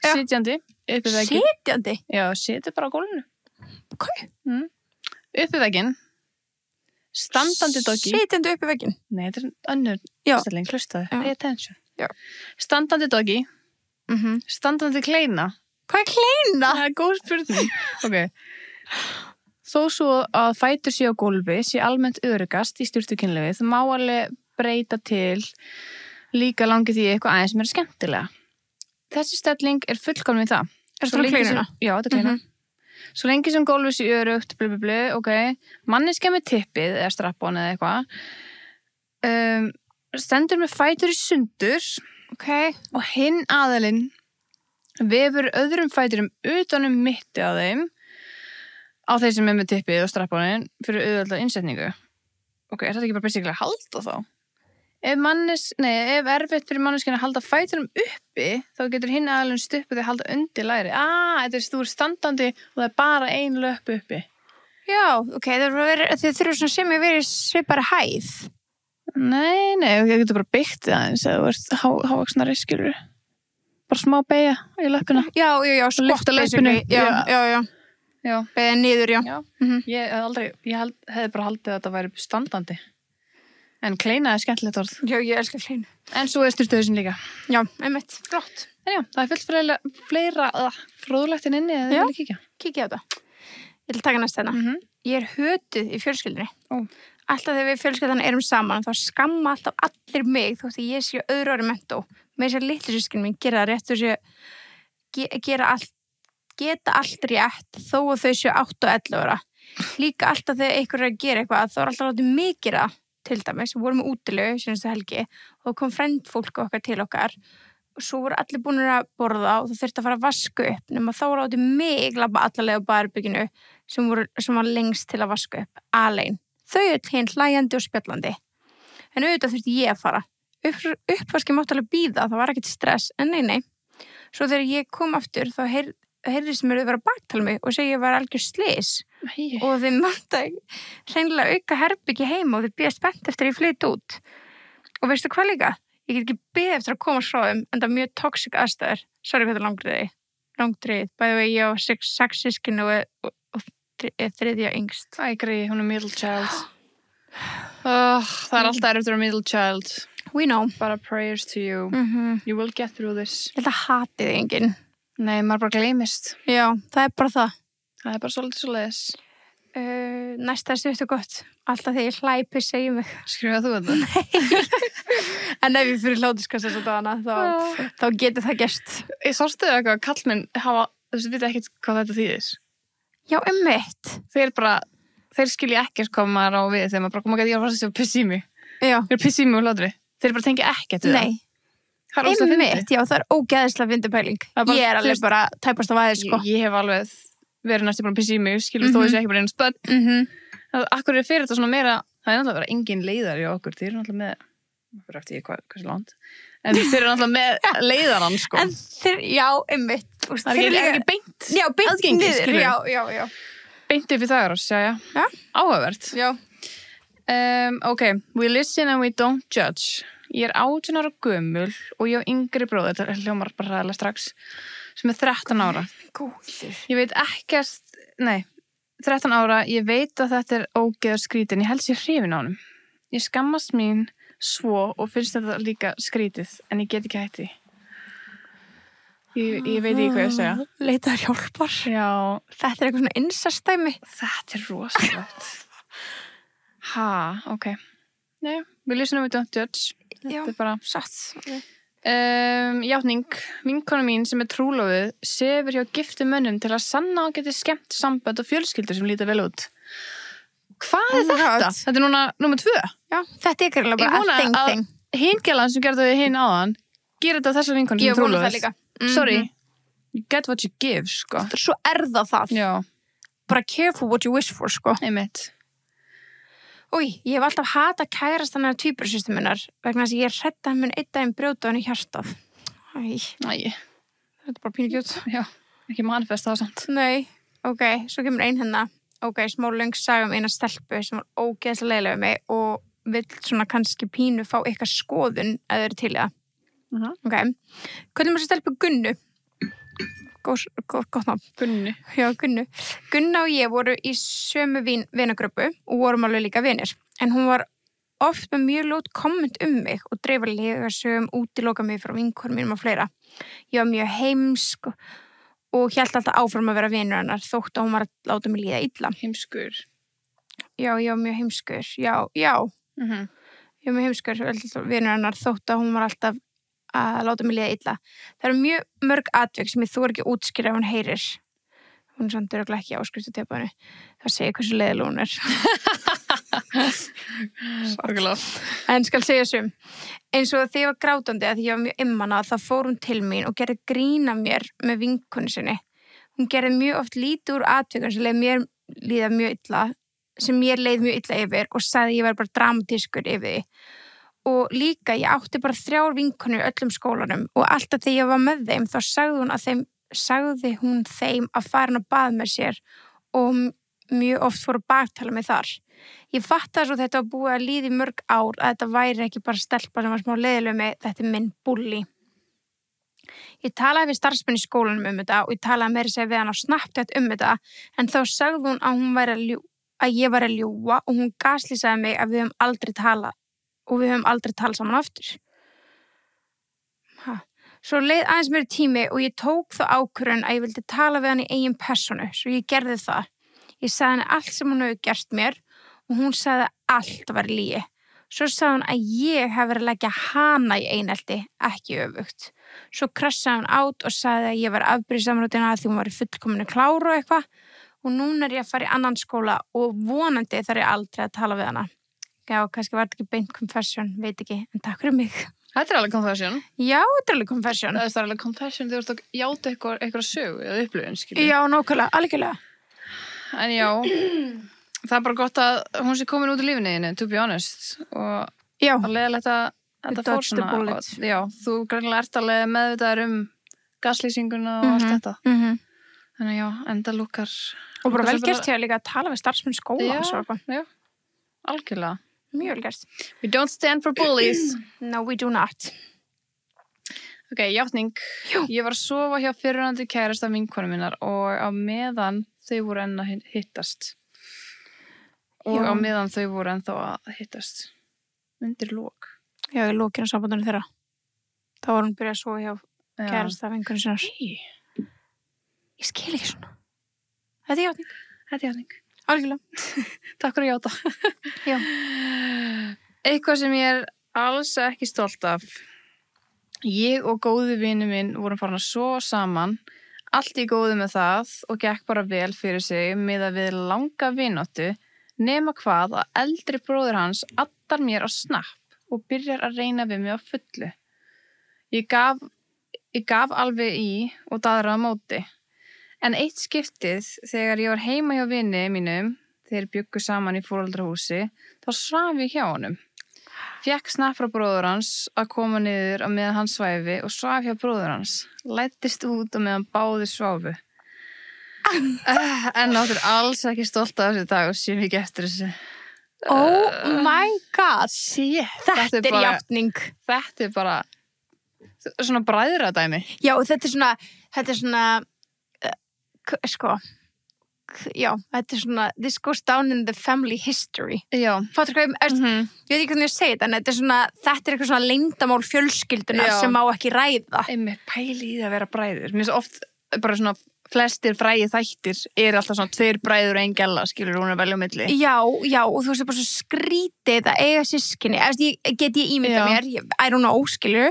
sitjandi, uppi vegginn. Sitjandi? Já, situr bara á gólfinu. Ok. Uppi vegginn, standandi doggi. Sitjandi uppi vegginn? Nei, þetta önnur settling, hlustaði. Pay attention. Já. Standandi doggi, standandi kleina. Hvað kleina? Það góð spurning. Ok. Þó svo að fætur sé á gólfi sé almennt öruggast í styrtukynlífið, það má alveg breyta til líka langi því eitthvað aðeins sem er skemmtilega. Þessi stelling er fullkomn við það. Er það kleinuna? Já, þetta er kleina. Svo lengi sem gólfi sé örugt, ok. Manneskja með tippið eða strappón eða eitthvað. Stendur með fætur í sundur. Ok. Og hinn aðalinn vefur öðrum fæturum utanum mitti á þeim. Á þeir sem með tippið og strappónin fyrir auðvitað innsetningu. Ok, er þetta ekki bara basically að halda þá? Ef erfitt fyrir manneskina að halda fætunum uppi, þá getur hinn aðalinn stuppið að halda undir læri. Þetta er stúr standandi og það er bara ein löpp uppi. Já, ok, þið þurfum svona sem ég verið svipari hæð. Nei, það getur bara byggt aðeins eða þú ert hávaksnari, skilur. Bara smá beygja í löppina. Já, skott löppinu. Já. Beðið niður, já. Ég hefði bara haldið að þetta væri standandi. En kleina er skemmtilegt orð. Já, ég elskar kleina. En svo er styrstuðusin líka. Já, einmitt, flott. En já, það er fullt fleira fróðlegt en inni, eða þið vilja kíkja. Kíkja á þetta. Ég vil taka næst hérna. Ég er hötuð í fjölskyldunni. Alltaf þegar við fjölskyldan erum saman, þá skamma alltaf allir mig, þótt að ég sé öðru ári mentó. Með þess að litlu systkini mín gera það rétt og geta allt rétt þó að þau séu 8 og 11 ára. Líka alltaf þegar einhver er að gera eitthvað, þá er alltaf látið mig gera, til dæmis. Við vorum með útilegu síðustu helgi og kom frendfólk okkar til okkar og svo voru allir búin að borða og það þurfti að fara að vaska upp nema þá látið mig labba allalega á barbygginu sem var lengst til að vaska upp, alein. Þau öll hinn hlæjandi og spjallandi. En auðvitað þurfti ég að fara. Uppvaski mátti alveg bíða, það var ekkert stress, en nei. Svo þegar ég kom aftur, þá heyrðist mér að vera að baktala mig og segja að ég var algjör slys. Og þeim mátti hreinlega auka herbyggi heima og þeir bíða spennt eftir að ég flyt út. Og veistu hvað líka? Ég get ekki beðið eftir að koma frá þeim, en það er mjög toxic aðstæður. Sorry hvað það er langdrið. Bæði vegi ég á 6 systkini og 3. yngst. I agree, hún er middle child. Það er alltaf erfitt að vera middle child. We know. Bara prayers to you. You will get through this. Ég held að hatið enginn. Nei, maður bara gleymist. Já, það er bara það. Það er bara svolítið svoleiðis. Næsta er stuttu gott. Alltaf þegar ég hlæpi segja mig. Skrifa þú þetta? Nei. En ef ég fyrir hlátuskassa svo dana, þá getur það gerst. Ég sástu eitthvað að kallmenn vita ekkert hvað þetta þýðir. Já, einmitt. Þeir skilja ekkert hvað maður á við þegar maður bara koma að ég var að pissa í mig. Já. Ég er pissa í mig og hlátri. Þeir bara tengja ekkert við það. Nei. Einmitt, já, það er ógeðslega fyndipæling. Ég er alveg bara tæpast á aðeins, sko. Ég hef alveg verið næstu bara að pissa í mig, skilur þó þessi ekki bara einu spödd. Akkur er fyrir þetta svona meira, það er náttúrulega bara engin leiðar í okkur, þeir eru náttúrulega með, fyrir eftir ég hversu langt, en þeir eru náttúrulega með leiðarann, sko. En þeir, já, einmitt. Það er ekki beint. Já, beint niður, já. Beint upp í það, já. Áhugavert. Já. Ok, we listen and we don't judge. Ég er 18 ára gömul og ég á yngri bróður, þetta hljómar bara hræðilega strax, sem er 13 ára. Góður. Ég veit ekkert, 13 ára, ég veit að þetta er ógeðar skrítin, ég held sér hrifin á honum. Ég skammast mín svo og finnst þetta líka skrítið, en ég get ekki hætti. Ég veit ekki hvað ég að segja. Leitaðar hjálpar. Já. Þetta er eitthvað svona incestdæmi. Þetta er rosalegt. Ok. Nei, við lýsum við don't judge. Þetta er bara satt. Játning, vinkona mín sem er trúlófið sefur hjá giftum mönnum til að sanna og geti skemmt sambönd og fjölskyldur sem líta vel út. Hvað er þetta? Þetta er núna númer 2. Já, þetta er ekki bara a thing thing. Hingjalan sem gerði hinn áðan gera þetta þessar vinkona sem er trúlófið. Ég vona það líka. Sorry, you get what you give, sko. Svo er það. Já. Bara careful what you wish for, sko. Einmitt. Új, ég hef alltaf hatað kærastannar tvíburasystur minnar vegna þess að ég hræddi að mun einn daginn brjóta hann í hjartað. Þetta er bara pínukjút. Já, ekki manifesta það samt. Nei, ok, svo kemur ein hérna. ok, smá löng saga eina stelpu sem var ógeðslega leiðileg við mig og vill svona kannski pínu fá eitthvað skoðun eða eru til í það. Ok. Hvernig maður stelpu Gunnu? Gott nafn. Gunnu. Já, Gunnu. Gunna og ég voru í sömu vinagruppu og vorum alveg líka vinir. En hún var oft með mjög ljót komment mig og dreifa legasögum, útiloka mig frá vinkonum mínum og fleira. Ég var mjög heimsk og hélt alltaf áfram að vera vinur hennar þótt að hún var að láta mig líða illa. Heimskur. Já, ég var mjög heimskur. Já. Ég var mjög heimskur vinur hennar þótt að hún var alltaf að láta mig líða illa. Það eru mjög mörg atvik sem ég þori ekki útskýra ef hún heyrir. Hún samt örugglega ekki áskrift á tepanu. Það segir hversu leiðileg hún er. Sorglega. En skal segja sum. Eins og þegar ég var grátandi að því ég var mjög einmana þá fór hún til mín og gerði grín af mér með vinkonu sinni. Hún gerði mjög oft lítið úr atvikum sem leið mér líða mjög illa, sem mér leið mjög illa yfir og sagði ég var bara dramatískur yfir því. Og líka ég átti bara 3 vinkonur í öllum skólanum og alltaf þegar ég var með þeim þá sagði hún þeim að fara hann að bað með sér og mjög oft fór að baktala mig þar. Ég fattaði svo þetta var búið að líða í mörg ár að þetta væri ekki bara stelpa sem var smá leiðileg með þetta minn bulli. Ég talaði við starfsmenn í skólanum þetta og ég talaði meira segja við hann á Snapchat þetta en þá sagði hún að hún væri að ég var að ljúga og hún gaslýsaði mig að við höfum aldrei talað saman aftur. Svo leið aðeins mér tími og ég tók þá ákvörðun að ég vildi tala við hann í eigin persónu, svo ég gerði það. Ég sagði henni allt sem hún hefur gert mér og hún sagði allt að vera lygi. Svo sagði hún að ég hef verið að leggja hana í einelti, ekki öfugt. Svo krassaði hún át og sagði að ég var afbrýðisamur því hún var í fullkominu kláru og eitthvað. Og núna er ég að fara í annan skóla og vonandi þarf ég aldrei að tala við hana. Já, kannski var þetta ekki beint confession, veit ekki, en takk fyrir mig. Þetta er alveg confession. Já, þetta er alveg confession. Það er alveg confession þegar þú ert að játa eitthvað sögu eða upplifun, skilji. Já, nákvæmlega, algjörlega. En já, það er bara gott að hún sé komin út í lífinu, to be honest. Og að leiðilegt að þetta fór svona. Já, þú greinlega ert alveg meðvitaður gaslýsinguna og allt þetta. Þannig já, enda lukkar. Og bara vel gert hér líka að tala við starfsmenn skóla. Já, algjörlega. Mjög vel gert. We don't stand for bullies. No, we do not. Ok, játning. Ég var að sofa hjá fyrrverandi kærasta vinkonu minnar og á meðan þau voru enn að hittast. Og á meðan þau voru ennþá að hittast. Undir lok. Já, í lokinu sambandinu þeirra. Þá var hún byrjað að sofa hjá kærasta vinkonu sinnar. Ég skil ekki svona. Þetta er játning. Þetta er játning. Algjörlega. Takk fyrir að játa. Já. Eitthvað sem ég er alls ekki stolt af. Ég og góði vinur minn vorum farin að sofa saman. Allt í góðu með það og gekk bara vel fyrir sig miðað við langa vináttu nema hvað að eldri bróðir hans addar mér á Snap og byrjar að reyna við mig á fullu. Ég gaf alveg í og daðraði á móti. En eitt skiptið, þegar ég var heima hjá vini mínum, þeir bjuggu saman í foreldrahúsi, þá svaf ég hjá honum. Fékk Snap frá bróður hans að koma niður á meðan hann svæfi og svaf hjá bróður hans. Læddist út á meðan báði sváfu. En áttur alls ekki stolt af þessu dag og sé mikið eftir þessu. Oh my god! Shit, þetta er játning. Þetta er bara svona bræðradæmi. Já, þetta er svona já, þetta er svona this goes down in the family history. Já. Fattur hvað, ég veit ekki hvernig ég segi þetta, en þetta er eitthvað svona leyndamál fjölskyldunar sem má ekki ræða. Einmitt pæli í það að vera bræður. Mér finnst oft bara svona flestir frægi þættir er alltaf svona 2 bræður og 1 gælla, skilur hún að velja á milli. Já, og þú veist bara svo skrítið að eiga systkini, get ég ímynda mér, I don't know, skilur,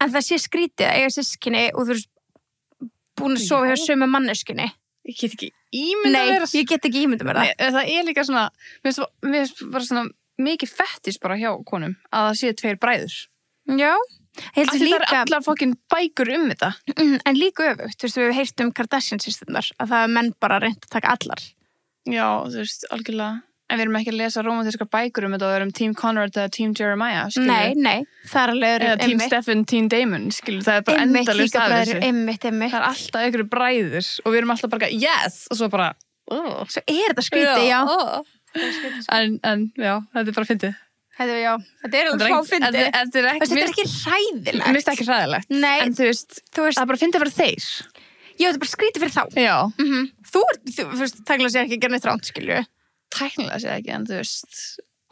en það sé skrítið að eiga systkini og þú veist búin að sofa hjá sömu manneskunni. Ég get ekki ímynda mér. Nei, ég get ekki ímynda mér það. Nei, það er líka svona, mér finnst bara svona mikið fettis bara hjá konum að það séu 2 bræður. Já. Það er allar fokkin bækur þetta. En líka öfugt, þú veist, við hefum heyrt Kardashian-systurnar að það er menn bara reynt að taka allar. Já, þú veist, algjörlega. En við erum ekki að lesa romantískar bækur þetta og við erum Team Conrad eða Team Jeremiah, skilur. Nei, það er alveg eða Team Stefan, Team Damon, skilur. Það er bara endalaust af þessu. Einmitt. Það er alltaf einhverju bræður og við erum alltaf bara, yes! Og svo bara, Svo þetta skrítið, já. En já, þetta bara fyndið. Þetta er alveg smá fyndið. Þetta er ekki hræðilegt. Mér finnst ekki hræðilegt. Nei. En þú veist, það er bara fyndið fyrir þeir. Já, þetta er bara skrítið fyrir þá. Já. Þú veist, tæknilega sé ekki að gera neitt ránt, skilju. Tæknilega sé ekki, en þú veist,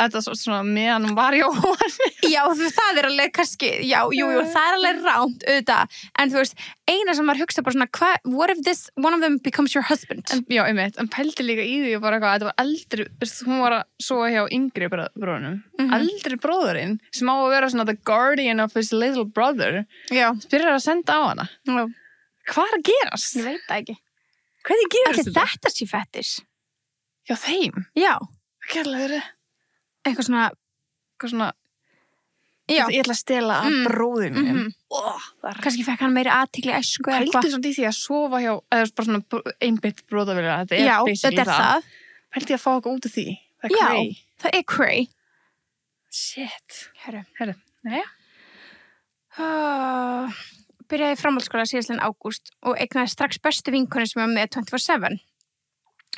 þetta er svona meðan hún var í óvanni. Já, það er alveg kannski, jú, það er alveg ránt, auðvitað. En þú veist, eina sem var hugsað bara svona, what if this, one of them becomes your husband? Já, einmitt, en pældi líka í því og bara eitthvað, þetta var eldri, hún var að sofa hjá yngri bróðunum. Eldri bróðurinn, sem á að vera svona the guardian of his little brother, byrjar að senda á hana. Já. Hvað er að gerast? Ég veit það ekki. Hvernig gerast þetta? Þetta sé fettis. Já, þeim? Já. Hvað gerðlega verið? Eitthvað svona ég ætla að stela að bróðum mínum. Kannski fekk hann meiri athygli æsku eitthvað. Pældi svona í því að sofa hjá eða bara svona einbytt bróðavilja. Já, þetta er það. Pældi að fá eitthvað út af því. Það er cray. Já, það er cray. Shit. Herru. Næja. Byrjaði í framhaldsskóla síðastliðinn ágúst og eignaði strax bestu vinkonu sem var með 24/7.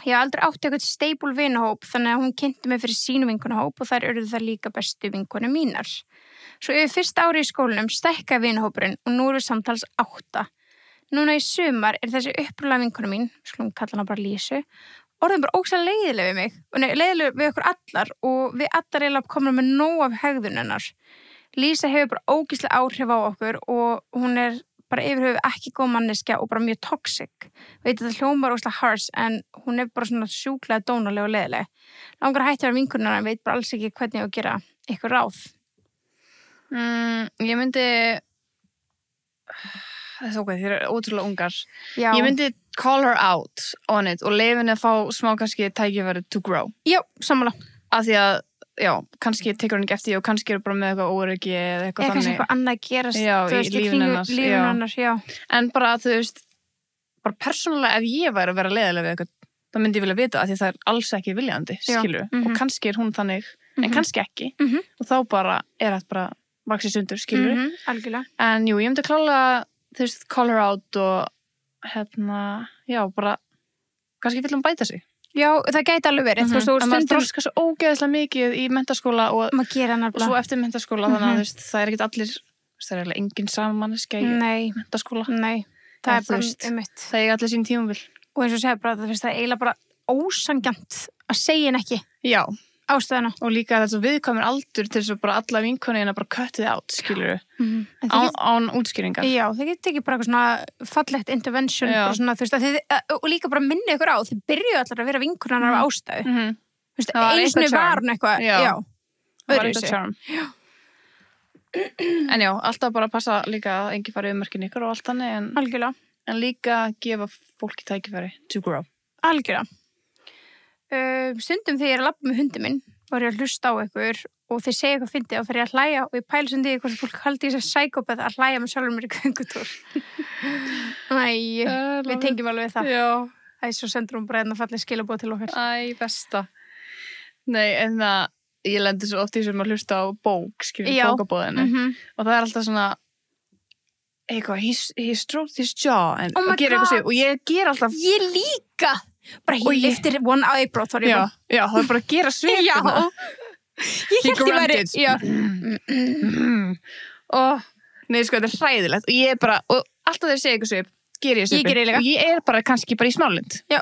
Ég hef aldrei átti eitthvað stable vinahóp þannig að hún kynnti mig fyrir sínu vinkonahóp og þær urðu það líka bestu vinkonu mínar. Svo yfir fyrsta ári í skólanum stækkaði vinahópurinn og nú eru við samtals 8. Núna í sumar er þessi upprunalega vinkonu mín, skulum kalla hana bara Lísu, orðin bara ógeðslega leiðileg við mig og leiðileg við okkur allar og við allar eiginlega komum með nóg af hegðun hennar. Lísa hefur bara ógeðslega áhrif á okkur og hún er bara yfirhöfuð ekki góð manneskja og bara mjög toxic. Veit að það hljómar ógeðslega harsh en hún er bara svona sjúklega dónaleg og leiðileg. Langar að hætta að vera vinkonur en veit bara alls ekki hvernig ég á að gera eitthvað ráð. Ég myndi það er okkur, þér er ótrúlega ungar. Já. Ég myndi call her out on it og leyfa henni að fá smá kannski tækifæri to grow. Já, sammála. Af því að kannski tekur hún ekki eftir því og kannski er bara með eitthvað óöryggi eða eitthvað þannig. Eða kannski eitthvað annað gerast, þú veist, í lífinu hennar, já. En bara, þú veist, bara persónulega ef ég væri að vera leiðileg við eitthvað, þá myndi ég vilja vita að því það er alls ekki viljandi, skilur. Og kannski er hún þannig, en kannski ekki. Og þá bara er þetta bara vaxið sundur, skilur. Algjörlega. En jú, ég myndi klálega, þú veist, call her out og bara, kannski vill hún bæta sig. Já, það gæti alveg verið. Þú veist, en maður þroskar svo ógeðslega mikið í menntaskóla og svo eftir menntaskóla þannig að það er ekkert allir, það er eiginlega engin samanmanneskja í menntaskóla. Nei, það er bara einmitt. Það er allir sín tímabil. Og eins og segja bara, það er eiginlega bara ósanngjarnt að segja henni ekki. Já. Ástæðuna. Og líka þess að viðkvæmur aldur til þess að bara alla vinkonina bara köttið átt, skilur án útskýringar. Já, það getur ekki bara eitthvað svona fallegt intervention bara svona, þú veist, og líka bara minni ykkur á, þið byrjuðu allar að vera vinkonar af ástæðu. Þú veist, einu var hún eitthvað, já. Það var eitthvað charm. Já. En já, alltaf bara passa líka að enginn fari ummerkin ykkur og allt þannig Algjörlega. En líka gefa fólki tækifæri to grow. Algjörlega. Stundum þegar ég er að labba með hundi minn og er að hlusta á ykkur og þeir segja eitthvað fyndið og fer ég að hlæja og ég pæla svolítið hvort fólk haldi þess að psykopath að hlæja með sjálfur mér í göngutúr. Við tengjum alveg það. Já. Svo sendur hún bara einn að falla skilabóð til okkar. Besta. Nei, en ég lendi svo oft í sem að hlusta á bók, bókabóðinu og það er alltaf svona eitthvað, he stroked his jaw og gera eitthvað sér og ég ger alltaf Ég líka! Bara he lifted one eyebrow Já, það er bara að gera svipuna. Ég held ég væri Nei, sko, þetta er hræðilegt og ég er bara, og alltaf þegar ég segja eitthvað svip ger ég svipin og ég er bara kannski bara í Smálind. Já.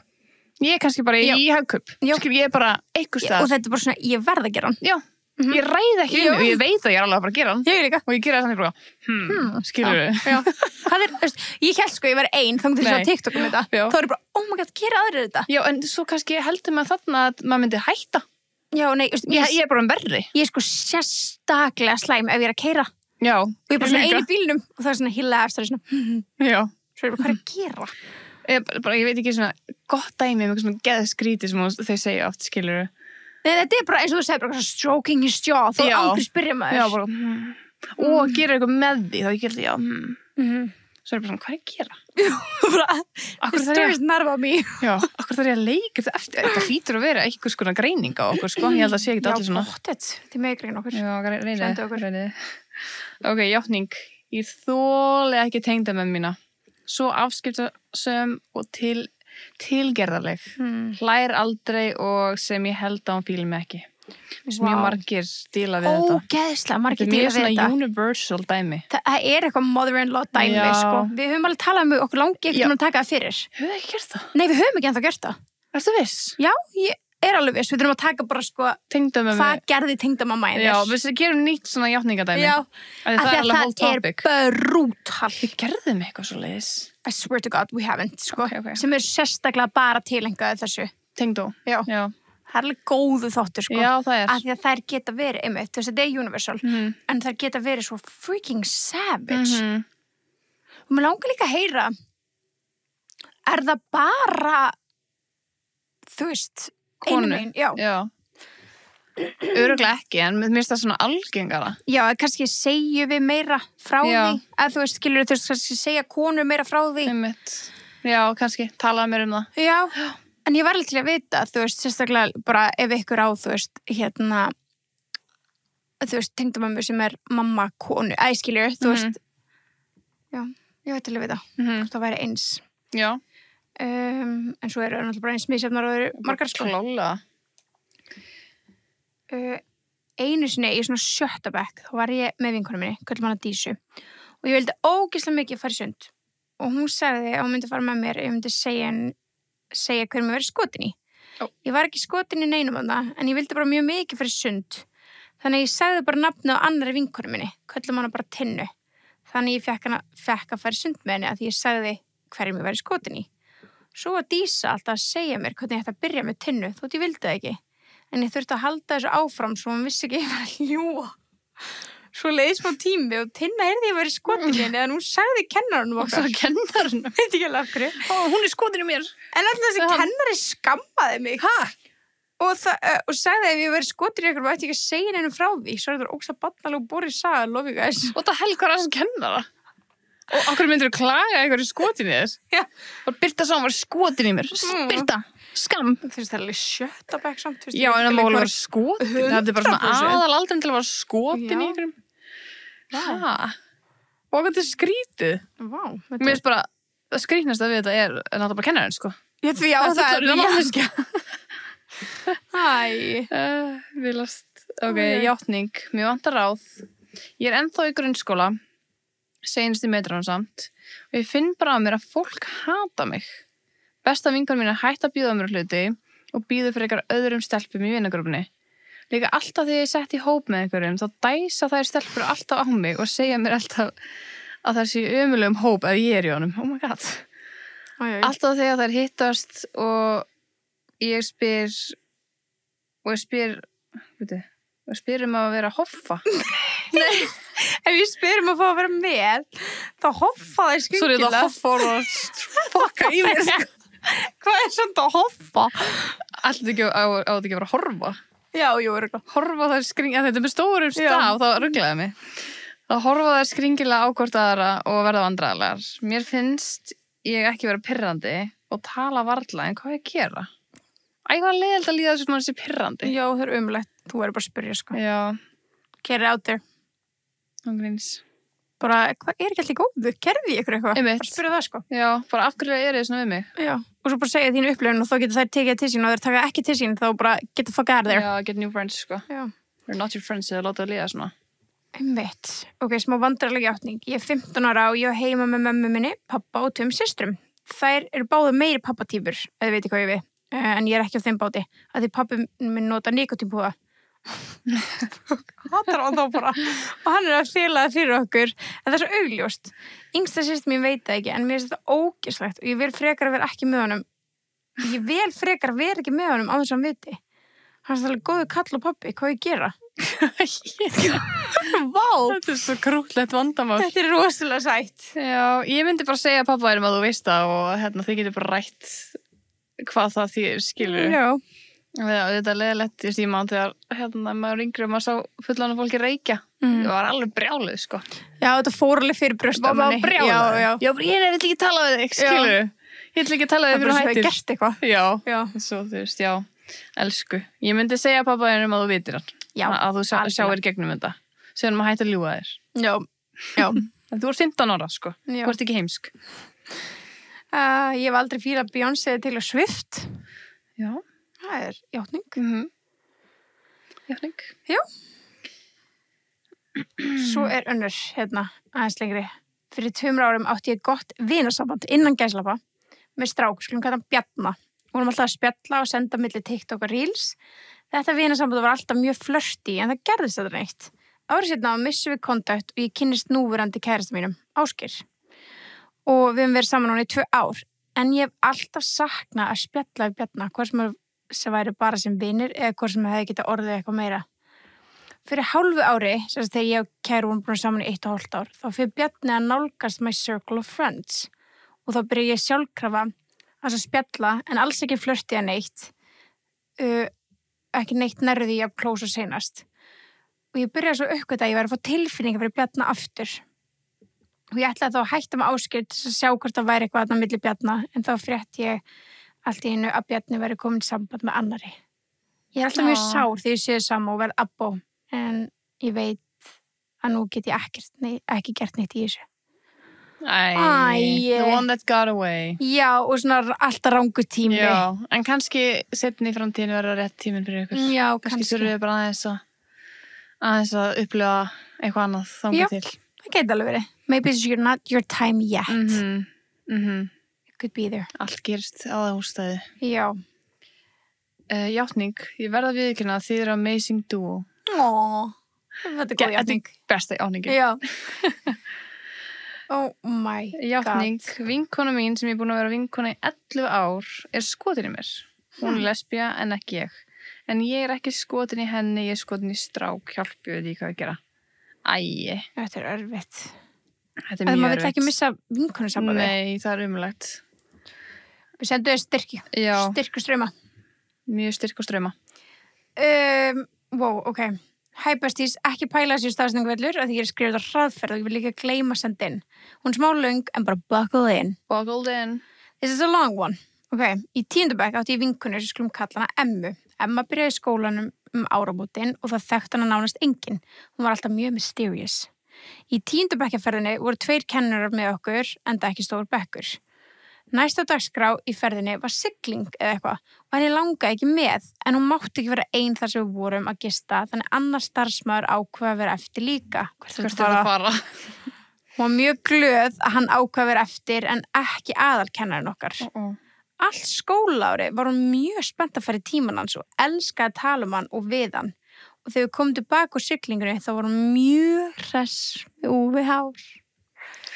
Ég er kannski bara í Hagkaup. Ég er bara einhver stað. Og þetta er bara svona, ég verð að gera hann. Já. Ég ræði ekki og ég veit að ég er alveg að fara að gera hann. Ég líka. Og ég gera það þannig bara, skilur við. Já. Hvað er, ég held sko ég væri ein þannig til að TikTok þetta. Þá er ég bara, oh my god, gera aðrir þetta. Já, en svo kannski heldur maður þarna að maður myndi hætta. Já, nei, ég er bara verri. Ég er sko sérstaklega slæm ef ég er að keyra. Já. Og ég er bara svona ein í bílnum og það er svona hilast, það er svona, Já. Svo er ég bara, hvað er að gera? Ég veit ekki svona gott dæmi með eitthvað svona geðskríti sem þau segja oft, skilur. Nei, þetta er bara eins og þú segir bara stroking his jaw, þá aldrei spyrja maður. Já, bara, og gera eitthvað með því, þá ég gildi, Svo er ég bara svona, hvað er að gera? The story's not about me. Já, akkur þarf ég að leika þetta hlýtur að vera einhvers konar greining á okkur, sko. Ég held að sé ekki allir svona. Já, bóttið, þið með greina okkur. Já, reynið. Ok, játning. Ég þoli ekki tengda með mína. Svo afskiptasöm og til tilgerðarleg, hlær aldrei og sem ég held að hún fíli mig ekki. Mjög margir stíla við þetta. Ógeðslega margir stíla við þetta. Þetta er mjög svona universal dæmi. Það er eitthvað mother-in-law dæmi, sko. Við höfum alveg talað um okkur langi ekkert að taka það fyrir. Höfum við ekki gert það? Nei, við höfum ekki ennþá gert það. Ertu viss? Já, ég er alveg viss. Við þurfum að taka bara, sko, hvað gerði tengdamamma þér? Já, við gerum nýtt svona játningadæmi. Já, það er brútal. Við gerðum eitthvað svo leiðis. I swear to God, we haven't, sko. Okay. Sem sérstaklega bara tilengaði þessu. Tengdó. Já. Það er alveg góðu þáttur, sko. Já, það er. Af því að þær geta verið, einmitt, þetta er universal, en þær geta verið svo freaking savage. Og mér langar líka að heyra, er það bara, þú veist, konur? Já. Örugglega ekki, en mér finnst það svona algengara. Já, kannski segjum við meira frá því, að þú veist, skilur þú veist, kannski segja konur meira frá því. Einmitt. Já, kannski, talaðu mér um það. Já. En ég var alveg til að vita, þú veist, sérstaklega bara ef ykkur á, þú veist, tengdamömmu sem er mamma konu, skilur, þú veist, já, ég veit til að vita, hvort það væri eins. Já. En svo eru náttúrulega bara eins misjafnar og eru margar, sko. Klálega. Einu sinni í svona 7. bekk, þá var ég með vinkonu minni, köllum hana Dísu, og ég vildi ógeðslega mikið fara í sund, og hún sagði að hún myndi fara með mér, ég myndi segja hverjum ég verið skotin í. Ég var ekki skotin í neinum af það, en ég vildi bara mjög mikið fyrir sund. Þannig ég sagði bara nafnið á annarri vinkonu minni, köllum hana bara Tinnu. Þannig ég fekk að fara í sund með henni að því ég sagði hverjum ég verið skotin í. Svo var Dísa alltaf að segja mér hvernig ég ætti að byrja með Tinnu, þótt ég vildi það ekki. En ég þurfti að halda þessu áfram svo hún vissi ekki að ég var að ljúga. Svo leiði smá tími og Tinna heyrði ég verið skotin í henni, en hún sagði kennarunum okkar. Og kennarunum? Veit ekki alveg af hverju. Hún er skotin í mér. En alltaf þessi kennari skammaði mig. Og sagði að ef ég verið skotin í ykkur, ætti ekki að segja neinum frá því. Svo er þetta ógsta barnalega og borið saga, love you guys. Og það helgar að þessi kennara. Og okkur myndir þú klaga eitthvað í skotin í þess? Já. Og Birta sá hann var skotin í mér. Birta, skam. Þú veist, það er alveg 7. bekk samt. Já, en það má alveg vera skotin. Það er bara svona aðalaldurinn til að vera skotin í ykkurum. Og hvað þetta er skrítið. Mér finnst bara, það skrítnast að við þetta er náttúrulega bara kennarinn, sko. Já, það er manneskja. Vilast. Ok, játning. Mér vantar ráð. Ég er ennþá í grunnskóla, seinast í metranum samt, og ég finn bara að mér að fólk hata mig. Besta vinkon mín hætti að bíða mér hluti og bíður fyrir eitthvað öðrum stelpum í vinagrúppunni. Líka alltaf þegar ég sett í hóp með einhverjum, þá dæsa þær stelpur alltaf á mig og segja mér alltaf að það sé ömulegum hóp að ég er í honum. Oh my god. Alltaf þegar þær hittast og ég spyr að vera hoffa. Nei, ef ég spyr að fá að vera með, þá hoffa það skynkilega. Svo er þetta hoffa og fokka í mér. Hvað er svona að hoffa? Alltaf ekki á þetta ekki að vera horfa. Já, jú, örgulega. Horfa þær skringilega, þetta er með stórum staf, þá ruglaði mig. Þá horfa þær skringilega á hvort aðra og verða vandræðalegar. Mér finnst ég ekki vera pirrandi og tala varla, en hvað ég að gera? Hvað leiðilegt að líða þess að sé pirrandi? Já, það er umlegt. Þú verður bara að spyrja, sko. Já. Get it out there. Ángríns. Bara, hvað er ekki alltaf góðu? Kerði ég ykkur eitthvað? Bara spyrja það, sko. Já, bara af hverju er þið svona við mig? Já. Og svo bara segja þínu upplifun og þá getur þær tekið til sín og þær taka ekki til sín, þá bara get the fuck out of there. Já, get new friends, sko. Já. They're not your friends, eða láta það líða svona. Einmitt. Ok, smá vandrarleg játning. Ég er 15 ára og ég heima með mömmu minni, pappa og 2 systrum. Þær eru báðar meiri pappatýpur, eða veit hvað ég við. En ég er ekki á þeim báti, að því pappi minn nota nikotínpúða. Hattar hann þá bara. Og hann er að fela það fyrir okkur. En það er svo augljóst. Yngsta systir mín veit það ekki, en mér finnst þetta ógeðslegt og ég vil frekar að vera ekki með honum. Ég vil frekar að vera ekki með honum á þess að hann viti. Hann er alveg góður kall og pappi, hvað ég gera? Vá! Þetta er svo krúllegt vandamál. Þetta er rosalega sætt. Já, ég myndi bara segja pappa að þú veist það og þið getur bara rætt hvað það þýr, skilur. Já. Þetta er leiðilegt, ég man þegar maður yngri og maður sá fullan fólki reykja. Það var alveg brjálið, sko. Já, þetta fór alveg fyrir brjóst. Það var brjálið. Já, ég vil ekki tala við þig, skilur. Ég vil ekki tala við þig fyrir hættir. Það er gert eitthvað. Já, svo þú veist, já. Elsku. Ég myndi segja pappa að þú vitir hann. Já. Að þú sjáir gegnum þetta. Sér maður hættir að ljúga þér. Já. Þú ert 15 ára, sko. Þú ert ekki heimsk. Ég hef aldrei fílað Beyoncé til að Swift. Já. Það játning. Játning. Já. Svo önnur, aðeins lengri. Fyrir 2 árum átti ég gott vinasamband innan gæslappa með strák, skulum kalla hann Bjarna. Vorum alltaf að spjalla og senda milli TikTok og Reels. Þetta vinasamband var alltaf mjög flirty, en það gerðist þetta neitt. Árið seinna missum við kontakt og ég kynnist núverandi kærasta mínum, Ásgeir. Og við höfum verið saman núna í 2 ár. En ég hef alltaf saknað að spjalla við Bjarna, hvort sem væri bara sem vinir eða hvort sem hefði getað orðið eitthvað meira. Fyrir hálfu ári, sem þegar ég og Kæru vorum búin saman í 1,5 ár, þá fyrir Bjarni að nálgast my circle of friends. Og þá byrja ég sjálfkrafa að spjalla, en alls ekki flirty að neitt. Ekki neitt nærði ég að close og seinast. Og ég byrjaði svo uppgöt að ég væri að fá tilfinningar fyrir Bjarna aftur. Og ég ætlaði þá að hætta með Ásgeir til að sjá hvort það væri eitthvað að milli Bjarna, en þá frétti ég allt í einu að Bjarni væri komin í samband með annarri. Ég er alltaf mjög sár þegar ég sé það sama og verð abbó, en ég veit að nú get ég ekki gert neitt í þessu. The one that got away. Já, og svona alltaf rangur tími. Já, en kannski setni í framtíðinu verður rétt tíminn fyrir ykkur. Já, kannski þurfum við bara aðeins að upplifa eitthvað annað þangað til. Já, það geti alveg verið. Maybe it's not your time yet. It could be there. Allt gerist á það hússtæði. Já. Játning, ég verða að viðurkenna að þið eru amazing duo. Þetta góð játning. Besta játningi. Já. Oh my játning, god. Vinkona mín sem ég er búin að vera vinkona í 11 ár er skotin í mér. Hún er lesbía en ekki ég. En ég er ekki skotin í henni, ég er skotin í strák. Hjálpi við því hvað við gera. Æi. Þetta er örfitt. Þetta er mjög maður vill ekki missa vinkonusambandi. Nei, það er umlegt. Við sendum þér styrki. Já. Styrk og ströma. Mjög styrk og ströma. Wow, ok. Hæ bestís, ekki pæla þessu stafsningvellur að því ég er skrifað á hraðferð og ég vil líka gleyma að senda inn. Hún er smá löng en bara buckle in. Buckled in. This is a long one. Ok, í 10. bekk átti ég vinkonu sem skulum kalla hana Emmu. Emma byrjaði í skólanum áramótin og það þekkti hana nánast enginn. Hún var alltaf mjög mysterious. Í 10. bekkjarferðinni voru 2 kennarar með okkur en það ekki stór bekkur. Næst á dagskrá í ferðinni var sigling eða eitthvað og henni langaði ekki með en hún mátti ekki vera ein þar sem við vorum að gista þannig annar starfsmaður ákvað að vera eftir líka. Hvert er það að fara? Hún var mjög glöð að hann ákvað að vera eftir en ekki aðalkennarinn okkar. Allt skólaári var hún mjög spennt að fara í tíman hans og elskaði að tala um hann og við hann. Og þegar við komum tilbaka úr siglingunni þá var hún mjög hress með úfið hár.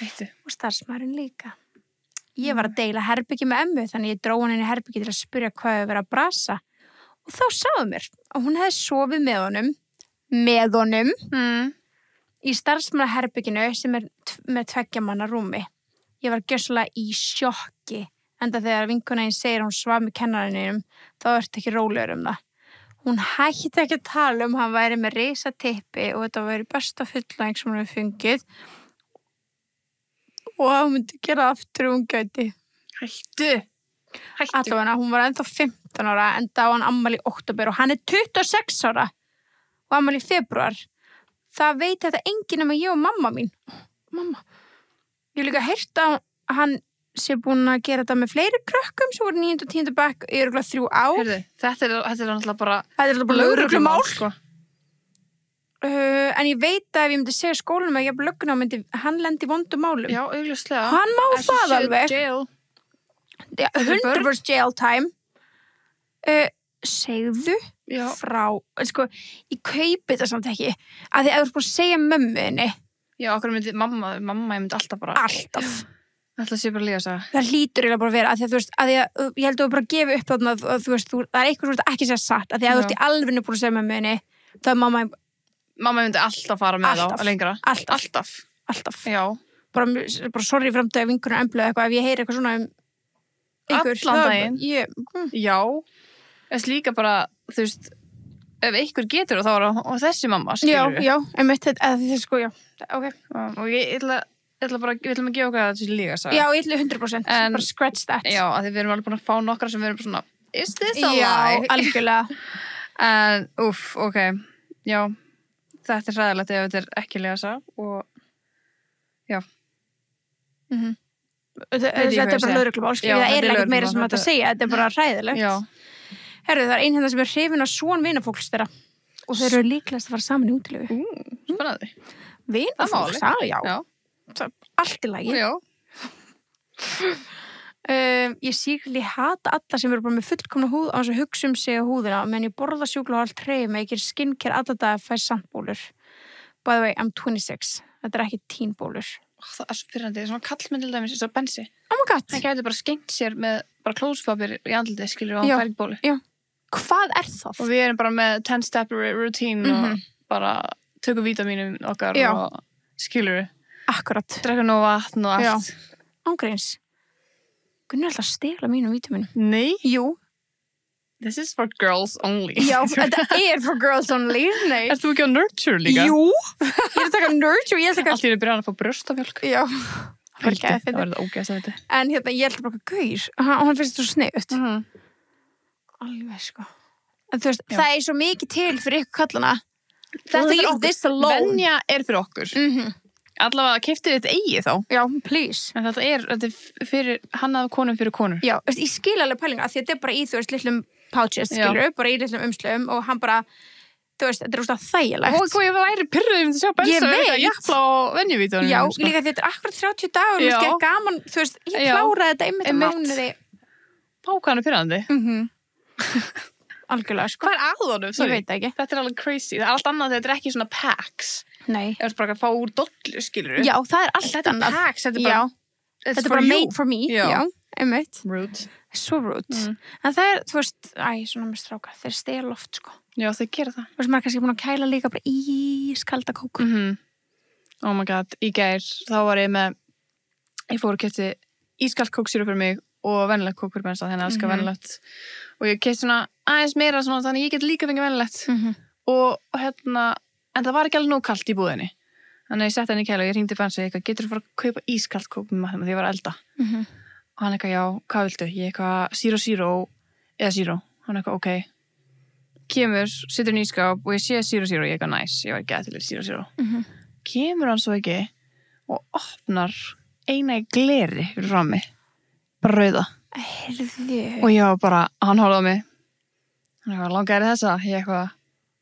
Og starfsmaðurinn líka. Ég var að deila herbyggi með Emmu þannig ég dró hann inn í herbyggi til að spyrja hvað hefur verið að brasa. Og þá sagði mér að hún hefði sofið með honum í starfsmannaherbygginu sem er með 2 manna rúmi. Ég var gjörsamlega í sjokki enda þegar vinkonan segir að hún svaf með kennaraninum þá ertu ekki rólegur um það. Hún hætti ekki að tala um hann væri með risatippi og þetta væri besta fullnæging sem hún hefur fengið. Og hún myndi gera aftur og hún gæti. Hættu. Allavega, hún var ennþá 15 ára en þá hann afmæli í október og hann er 26 ára og afmæli í febrúar. Það veit þetta enginn nema ég og mamma mín. Mamma. Ég hef líka heyrt að hann sé búin að gera þetta með fleiri krökkum sem voru 9. og 10. bekk í örugglega 3 ár. Heyrðu, þetta er náttúrulega bara... Þetta er bara lögreglumál. Sko. En ég veit að ef ég myndi segja skólanum að ég hef lögguna myndi hann lendi í vondum málum. Já, augljóslega. Hann má það alveg. Jail. 100% jail time. Segðu frá, sko, ég kaupi þetta samt ekki. Að því að þú ert búin að segja mömmuðinni. Já, okkur myndi, mamma myndi alltaf bara... Alltaf. Alltaf sé bara líka þess að... Það hlýtur eiginlega bara að vera, að því að þú veist, að því að ég held að þú bara gefi upp þarna, að þú veist, það er eitthvað sem ekki segja satt, að því að þú ert í alvegni búin að segja mömmuðinni, þá er Mamma myndi alltaf fara með þá, lengra. Alltaf. Já. Bara sorry framtöðu vinkunum emblu eitthvað, ef ég heyri eitthvað svona um ykkur. Allan daginn. Já. Þess líka bara, þú veist, ef ykkur getur þá er það þessi mamma, skilur við. Já, einmitt, þetta sko, já. Ok. Og ég ætla bara, við ætlum að gefa okkar þessi líka, sagði. Já, ég ætla 100%, bara scratch that. Já, að því við erum alveg búin að fá nokkra sem við erum svona, is this a lie? Já, algjörlega. En, ok, já. Þetta er hræðilegt ef þetta er ekki lesa og já. Þetta er bara lögreglumál, það er ekkert meira sem þetta segja, þetta er bara hræðilegt. Herðu, það er ein hérna sem er hrifin af son vinafólks þeirra og þeir eru líklegast að fara saman í útilegu. Spennandi. Vinafólks, já. Allt í lagi. Já. Ég síkli hata alla sem eru bara með fullkomna húð á þess að hugsa sig á húðina, menn ég borða sjúklega allt hreyf með ekki skincare alla dag fæ samt bólur. By the way, I'm 26. Þetta er ekki teen bólur. Það er svo pyrrandi, svona kallmenn til dæmis, svo bensi. Oh my god. Það gæti bara skengt sér með bara klóspapir í andlitið, skilur, og hann fær ekki bólu. Já. Hvað er það? Og við erum bara með 10-step routine og bara tökum vítamínum okkar og skilur. Akkurat. Drekka nóg vatn og allt. Já. Ángreins. Hvernig er alltaf að stela mínum vítamínum? Nei. Jú. This is for girls only. Já, þetta er for girls only. Nei. Erst þú ekki á Nurture líka? Jú. Ég er að taka Nurture. Allt í byrjan að fá brjóstafjölk. Já. Það var þetta ógæst að þetta. En hérna, ég held bara gaur. Hann finnst þetta svo sneiðut. Alveg sko. En þú veist, það er svo mikið til fyrir ykkur kallana. Leave this alone. Venja er fyrir okkur. Allavega keyptið þitt eigi þá. Já, please. En þetta er fyrir hannaðu konum fyrir konur. Já, ég skil alveg pælinga að þetta er bara í þú veist litlum pouches, skilur, bara í litlum umslöfum og hann bara, þú veist, þetta er úrst þægilegt. Og ég væri pyrruð að sjá bensa við þetta jafnla á venjuvítunum. Já, líka þetta er akkurat 30 dagur, mér skil gaman, þú veist, ég kláraði þetta einmitt á mánuði. Pákanu pyrrandi. Algjörlega, sko. Hvað er að honum? Ég veit ekki. Þetta er alveg crazy. Það er allt annað, þetta er ekki svona packs. Nei. Það er bara að fá úr dollu, skilur. Já, það er allt annað. Þetta er packs, þetta er bara made for me. Já, einmitt. Rude. Svo rude. En það er, þú veist, svona með stráka, þeir stela oft, sko. Já, þeir gera það. Þú veist, maður kannski búin að kæla líka bara ískalda kók. Oh my god, í gær, þá var ég fór og keypti ískalt kóksýru fyrir mig og venjulegt kók fyrir bensa, þannig að elska venjulegt. Og ég keypti svona aðeins meira svona, þannig ég get líka fengið venjulegt. Og hérna, en það var ekki alveg nóg kalt í búðinni. Þannig að ég setti henni í kæla og ég hringdi bensa og ég getur þú fara að kaupa ískalt kók með maður því ég var að elda. Og hann eitthvað, já, hvað viltu? Ég eitthvað, zero eða zero. Hann eitthvað, ok. Kemur, situr hann í skáp og ég sé zero, ég eitthvað, nice, ég var ekki að til zero. Kemur hann svo ekki og opnar eina í gleri fyrir frá mig. Bara rauða. Heyrðu. Og ég var bara, hann horfði á mig. Hann eitthvað, langar þessa? Ég eitthvað,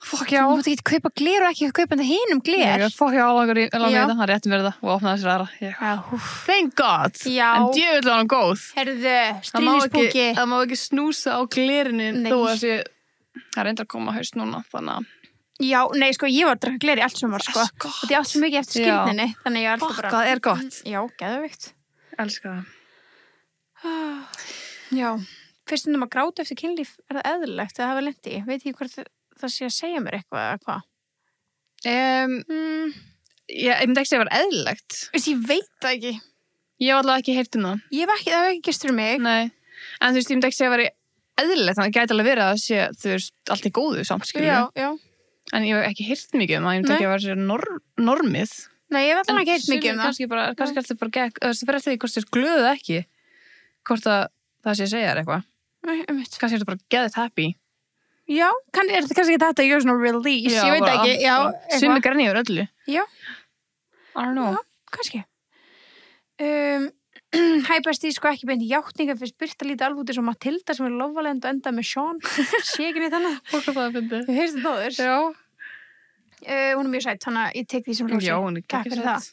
fuck já. Þú mátt ekki kaupa gler og ekki kaupa þetta hinum gler. Ég eitthvað, fuck já, langar þetta, hann rétti mér þetta og opnaði sér aðra. Ég eitthvað, thank God. Já. En djöfull var hann góð. Heyrðu, stríðispúki. Það má ekki snúsa á glerinu þó að það er reyndar að koma haust núna, þannig að já, nei, sko, ég var að drekka gleri allt sumar, sko. Þetta er allt svo mikið eftir skírninni, þannig ég er alltaf bara... það er gott. Já, geðveikt. Elska það. Já, fyrst að gráta eftir kynlíf, er það eðlilegt að hafa lent í? Veit ég hvort það sé að segja mér eitthvað eða hvað? Ég myndi ekki segja að það var eðlilegt. Ég veit það ekki. Ég hef allavega ekki heyrt það. Það hef ekki gerst fyrir mig. Nei, en þú veist, ég myndi ekki segja að það var eðlilegt, þannig að það gæti alveg verið að sé, þú veist, allt í góðu samt, skilur. Já. En ég hef ekki heyrt mikið það, ég myndi ekki að vera normið. Nei, ég hef alltaf ekki heyrt mikið það. Kannski alltaf bara gekk, það fyrir alltaf því hvort þér glöðu ekki, hvort að það sé að segja þér eitthvað. Nei, kannski er þetta bara geðið happy. Já, er þetta kannski þetta að gera svona release, ég veit ekki. Já, sumi grenni yfir öllu. Já. I don't know. Já, kannski. Hæpast í sko ekki beint játninga fyrst Birta lítið alveg út eins og Matilda sem er lofalegnd og endað með Sean. Sé ekki neitt hana. Hvað það að fyndi? Þú heyrst þetta áður? Já. Hún er mjög sætt, þannig að ég tek því sem hrósi. Já, hún er ekki sætt.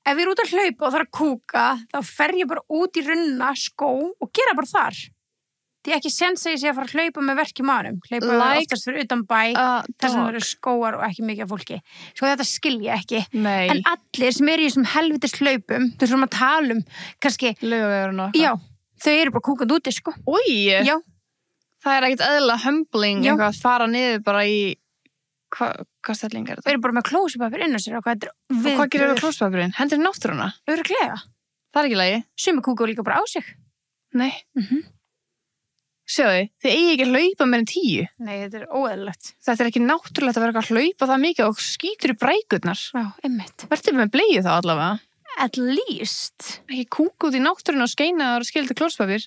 Ef ég er út að hlaupa og þarf að kúka, þá fer ég bara út í runna, skó og gera bara þar. Því ekki sens að ég sé að fara að hlaupa með verk í maðurum. Hlaupa oftast fyrir utan bæ, þar sem eru skóar og ekki mikið af fólki. Sko þetta skil ég ekki. Nei. En allir sem eru í þessum helvitis hlaupum, þau þurfum að tala kannski... Laugavegurinn og eitthvað. Já, þau eru bara kúkand úti, sko. Új! Já. Það er ekkert eðlilega humbling, eitthvað að fara niður bara í... Hvað stelling er þetta? Þau eru bara með klósipapir inn á sér og hvað gerir við klósipapirinn? Hendur náttúruna? Örugglega. Það er ekki lagi. Sumi kúka líka bara á sig. Nei. Sjáðu, þið eigi ekki að hlaupa meira en 10. Nei, þetta er óeðlilegt. Þetta er ekki náttúrulegt að vera að hlaupa það mikið og skýtur í brækurnar. Já, einmitt. Verður með bleiðu þá allavega? At least. Ekki kúka út í náttúruna og skeina og skilja klóspapir.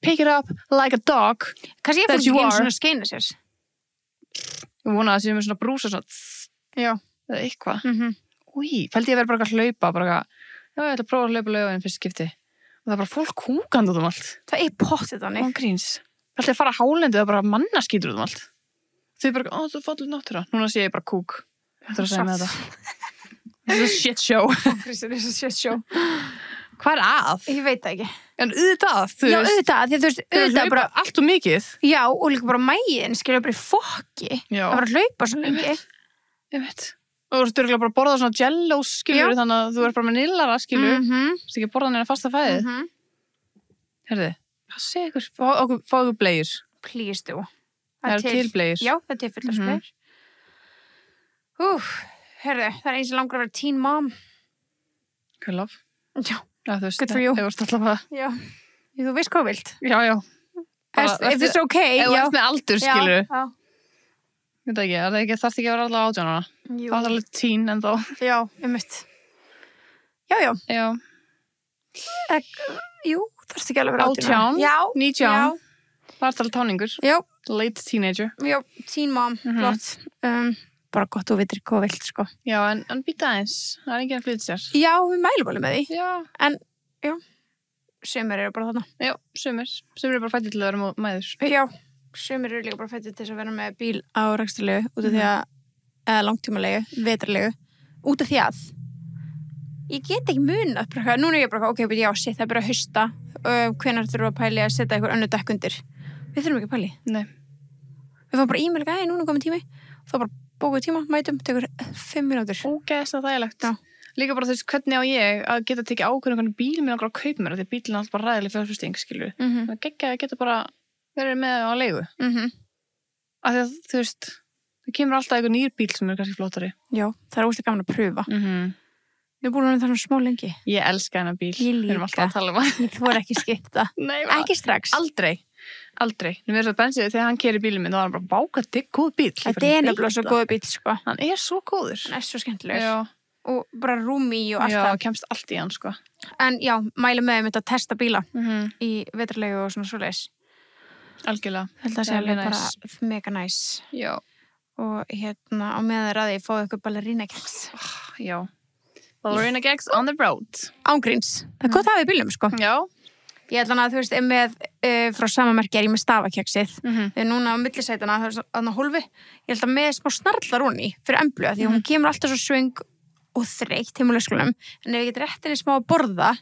Pick it up like a dog. Kannski ég fyrir ekki einu svona skeina sér. Ég vona að það sé með svona brúsa svona. Já. Eða eitthvað. Új, fældi ég að vera bara að hlaupa. Já, ég ætla að prófa að hlaupa laugaveginn fyrst skipti. Það er bara fólk húkandi út allt. Það pottið þannig. Gríns. Það ætla að fara á hálendið og bara mannaskítur út allt. Þau bara, það fallið náttúra. Núna sé ég bara kúk. Það að segja með þetta. Þetta er shit show. Þetta er shit show. Hvað að? Ég veit það ekki. En auðvitað, þú veist. Já, auðvitað, því þú veist, auðvitað bara allt og mikið. Já, og líka bara mægin, skilur bara í fokki. Já. Það bara hlaupa svo lengi. Ég veit. Og þú veist, bara borða svona jellos, skilur, þannig að þú er bara með nillara, skilur. Þú veist ekki að borða neina fasta fæðið. Herði, hvað segir ykkur? Fá ykkur bleiur. Please do. Það er til bleiur. Já, það er til fullast bleiur. Herði, það er eins og langar að vera teen mom. Good love. Já. Já, þú veist, good for you. Ég varst alltaf að... Já. Þú veist hvað vilt. Já. If it's okay. Ef þú ert með aldur, skilur. Já. Ég veit ekki, þarf ekki að vera alltaf 18 ára. Það er alveg teen en þó. Já, einmitt. Já. Jú, þarfst ekki alveg að vera 18. Já. 19. Það er alltaf táningur. Já. Late teenager. Já, teen mom. Flott. Bara gott og vitir hvað vilt, sko. Já, en býta eins. Það er enginn að flytja sér. Já, við mælum alveg með því. Já. En, já, sumir eru bara þarna. Já, sumir eru bara fættið til að vera mæður. Já, sumir eru líka bara fættið til að vera með bíl á rekstrarlegu út af því að, eða langtímalegu, vetrarlegu, út af því að ég get ekki munað, núna er ég bara, ok, já, shit, það er bara að hausta, hvenær þurfum að pæli að setja einhver önnur dekk undir. Við þurfum ekki að pæli. Nei. Við fáum bara e-mail, núna komið tími, þá bara bókuð tíma, mætum, tekur 5 mínútur. Ógeðslega þægilegt. Já. Líka bara þú veist, hvernig á ég að geta tekið ákvörðun hvernig bíl minn okkur að kaupa mér, því bílinn er alltaf bara ræðileg fjárfesting, skilur. Það geggja að geta bara verið með á leigu. Af því að þú veist, það kemur alltaf einhver nýr bíl sem er kannski flottari. Já, það er óslega gaman að pröfa. Við búum að það smá lengi. Ég elska hennar bíl. Ég líka. Við erum alltaf að tala það. Ég þori ekki skipta. Nei, ekki strax. Aldrei. Nú verður það bensið þegar hann keyrir bílinn minn og hann bara bákað þig góð bíl. Þetta er nefnilega svo góð bíl, sko. Hann er svo góður. Hann er svo skemmtilegur. Já. Og bara rúmi og allt það. Já, kemst allt í hann, sko. En já, mæli með að testa bíla í vetrarlegu og svona svoleiðis. Algjörlega. Þetta sé alveg bara mega næs. Já. Og á meðan ræði fáðu ykkur ballerina keks. Já. Ballerina keks on the road. Ángríns. Það er gott að hafa í bílum, sko. Já. Ég ætla að þú veist, með frá sama merki er ég með stafakeksið. Þegar núna á millisætana, það er svona hólfi. Ég ætla með smá snarlar honni fyrir Emblu, því hún kemur alltaf svo svöng og þreytt heim á leikskólanum. En ef ég get rétt henni smá að borða,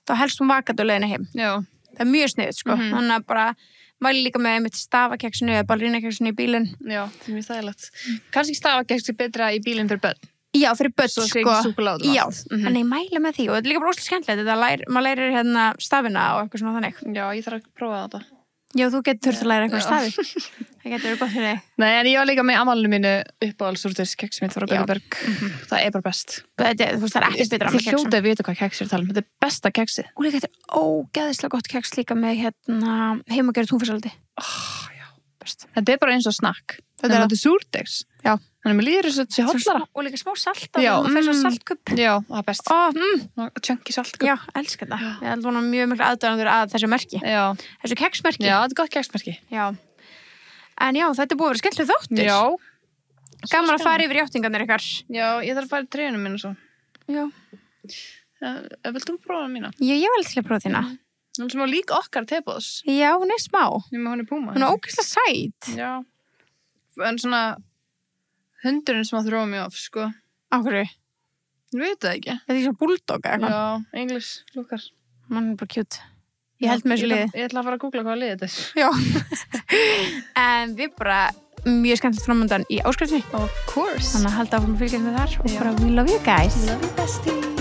þá helst hún vakandi á leiðinni heim. Já. Það er mjög sniðugt, sko. Þannig að bara mæli líka með stafakeksinu eða ballerinakeksinu í bílinn. Já, það er mjög þægilegt. Kannski stafakeks er betra í bílinn fyrir börn. Já, fyrir börn, sko. Já, en ég mæli með því og þetta er líka bara óslega skemmtilegt. Maður lærir stafina og eitthvað svona þannig. Já, ég þarf að prófa þetta. Já, þú getur þurft að læra eitthvað stafi. Það getur verið gott fyrir þig. Nei, en ég var líka með afmælinu mínu uppáhaldsúrdegskeksi mitt frá Bögguberg. Það er bara best. Það er ekkert betra með keksum. Þið hljótið að vita hvað keks er að tala um. Þetta er besta keksið. Og líka þetta er ógeðislega gott keks líka með heimagerðu túnfisksalati. Já, best. Þetta er bara eins og snakk. Þetta er súrdegs. Já. Þannig mér líður þessi hollara. Og líka smá salt á því og það er saltkupp. Já, það er best. Tjönki saltkupp. Já, elska þetta. Ég held vona mjög miklu aðdáðandur að þessu merki. Já. Þessu keksmerki. Já, þetta er gott keksmerki. Já. En já, þetta er búið að vera skemmtileg þáttur. Já. Gaman að fara yfir játtingarnir ykkar. Já, ég þarf að fara í treyjunum minn og svo. Já. Vilt þú prófa mína? Já, ég vil til að prófa þína. Hún sem var líka okkar tebos. Já, hún er smá. Hún er Puma. Hún er ógeðslega sæt. Já. En svona hundurinn sem að þróa mig af, sko. Á hverju? Ég veit það ekki. Þetta er svona bulldog eða eitthvað. Já, English lukkar. Man er bara cute. Ég held með þessu liði. Ég ætla að fara að googla hvaða liði þetta er. Já. En við bara mjög skemmtilegt framöndan í áskriftinni. Of course. Þannig að halda áfram að fylgjast með þar og bara we love you guys. Love you bestie.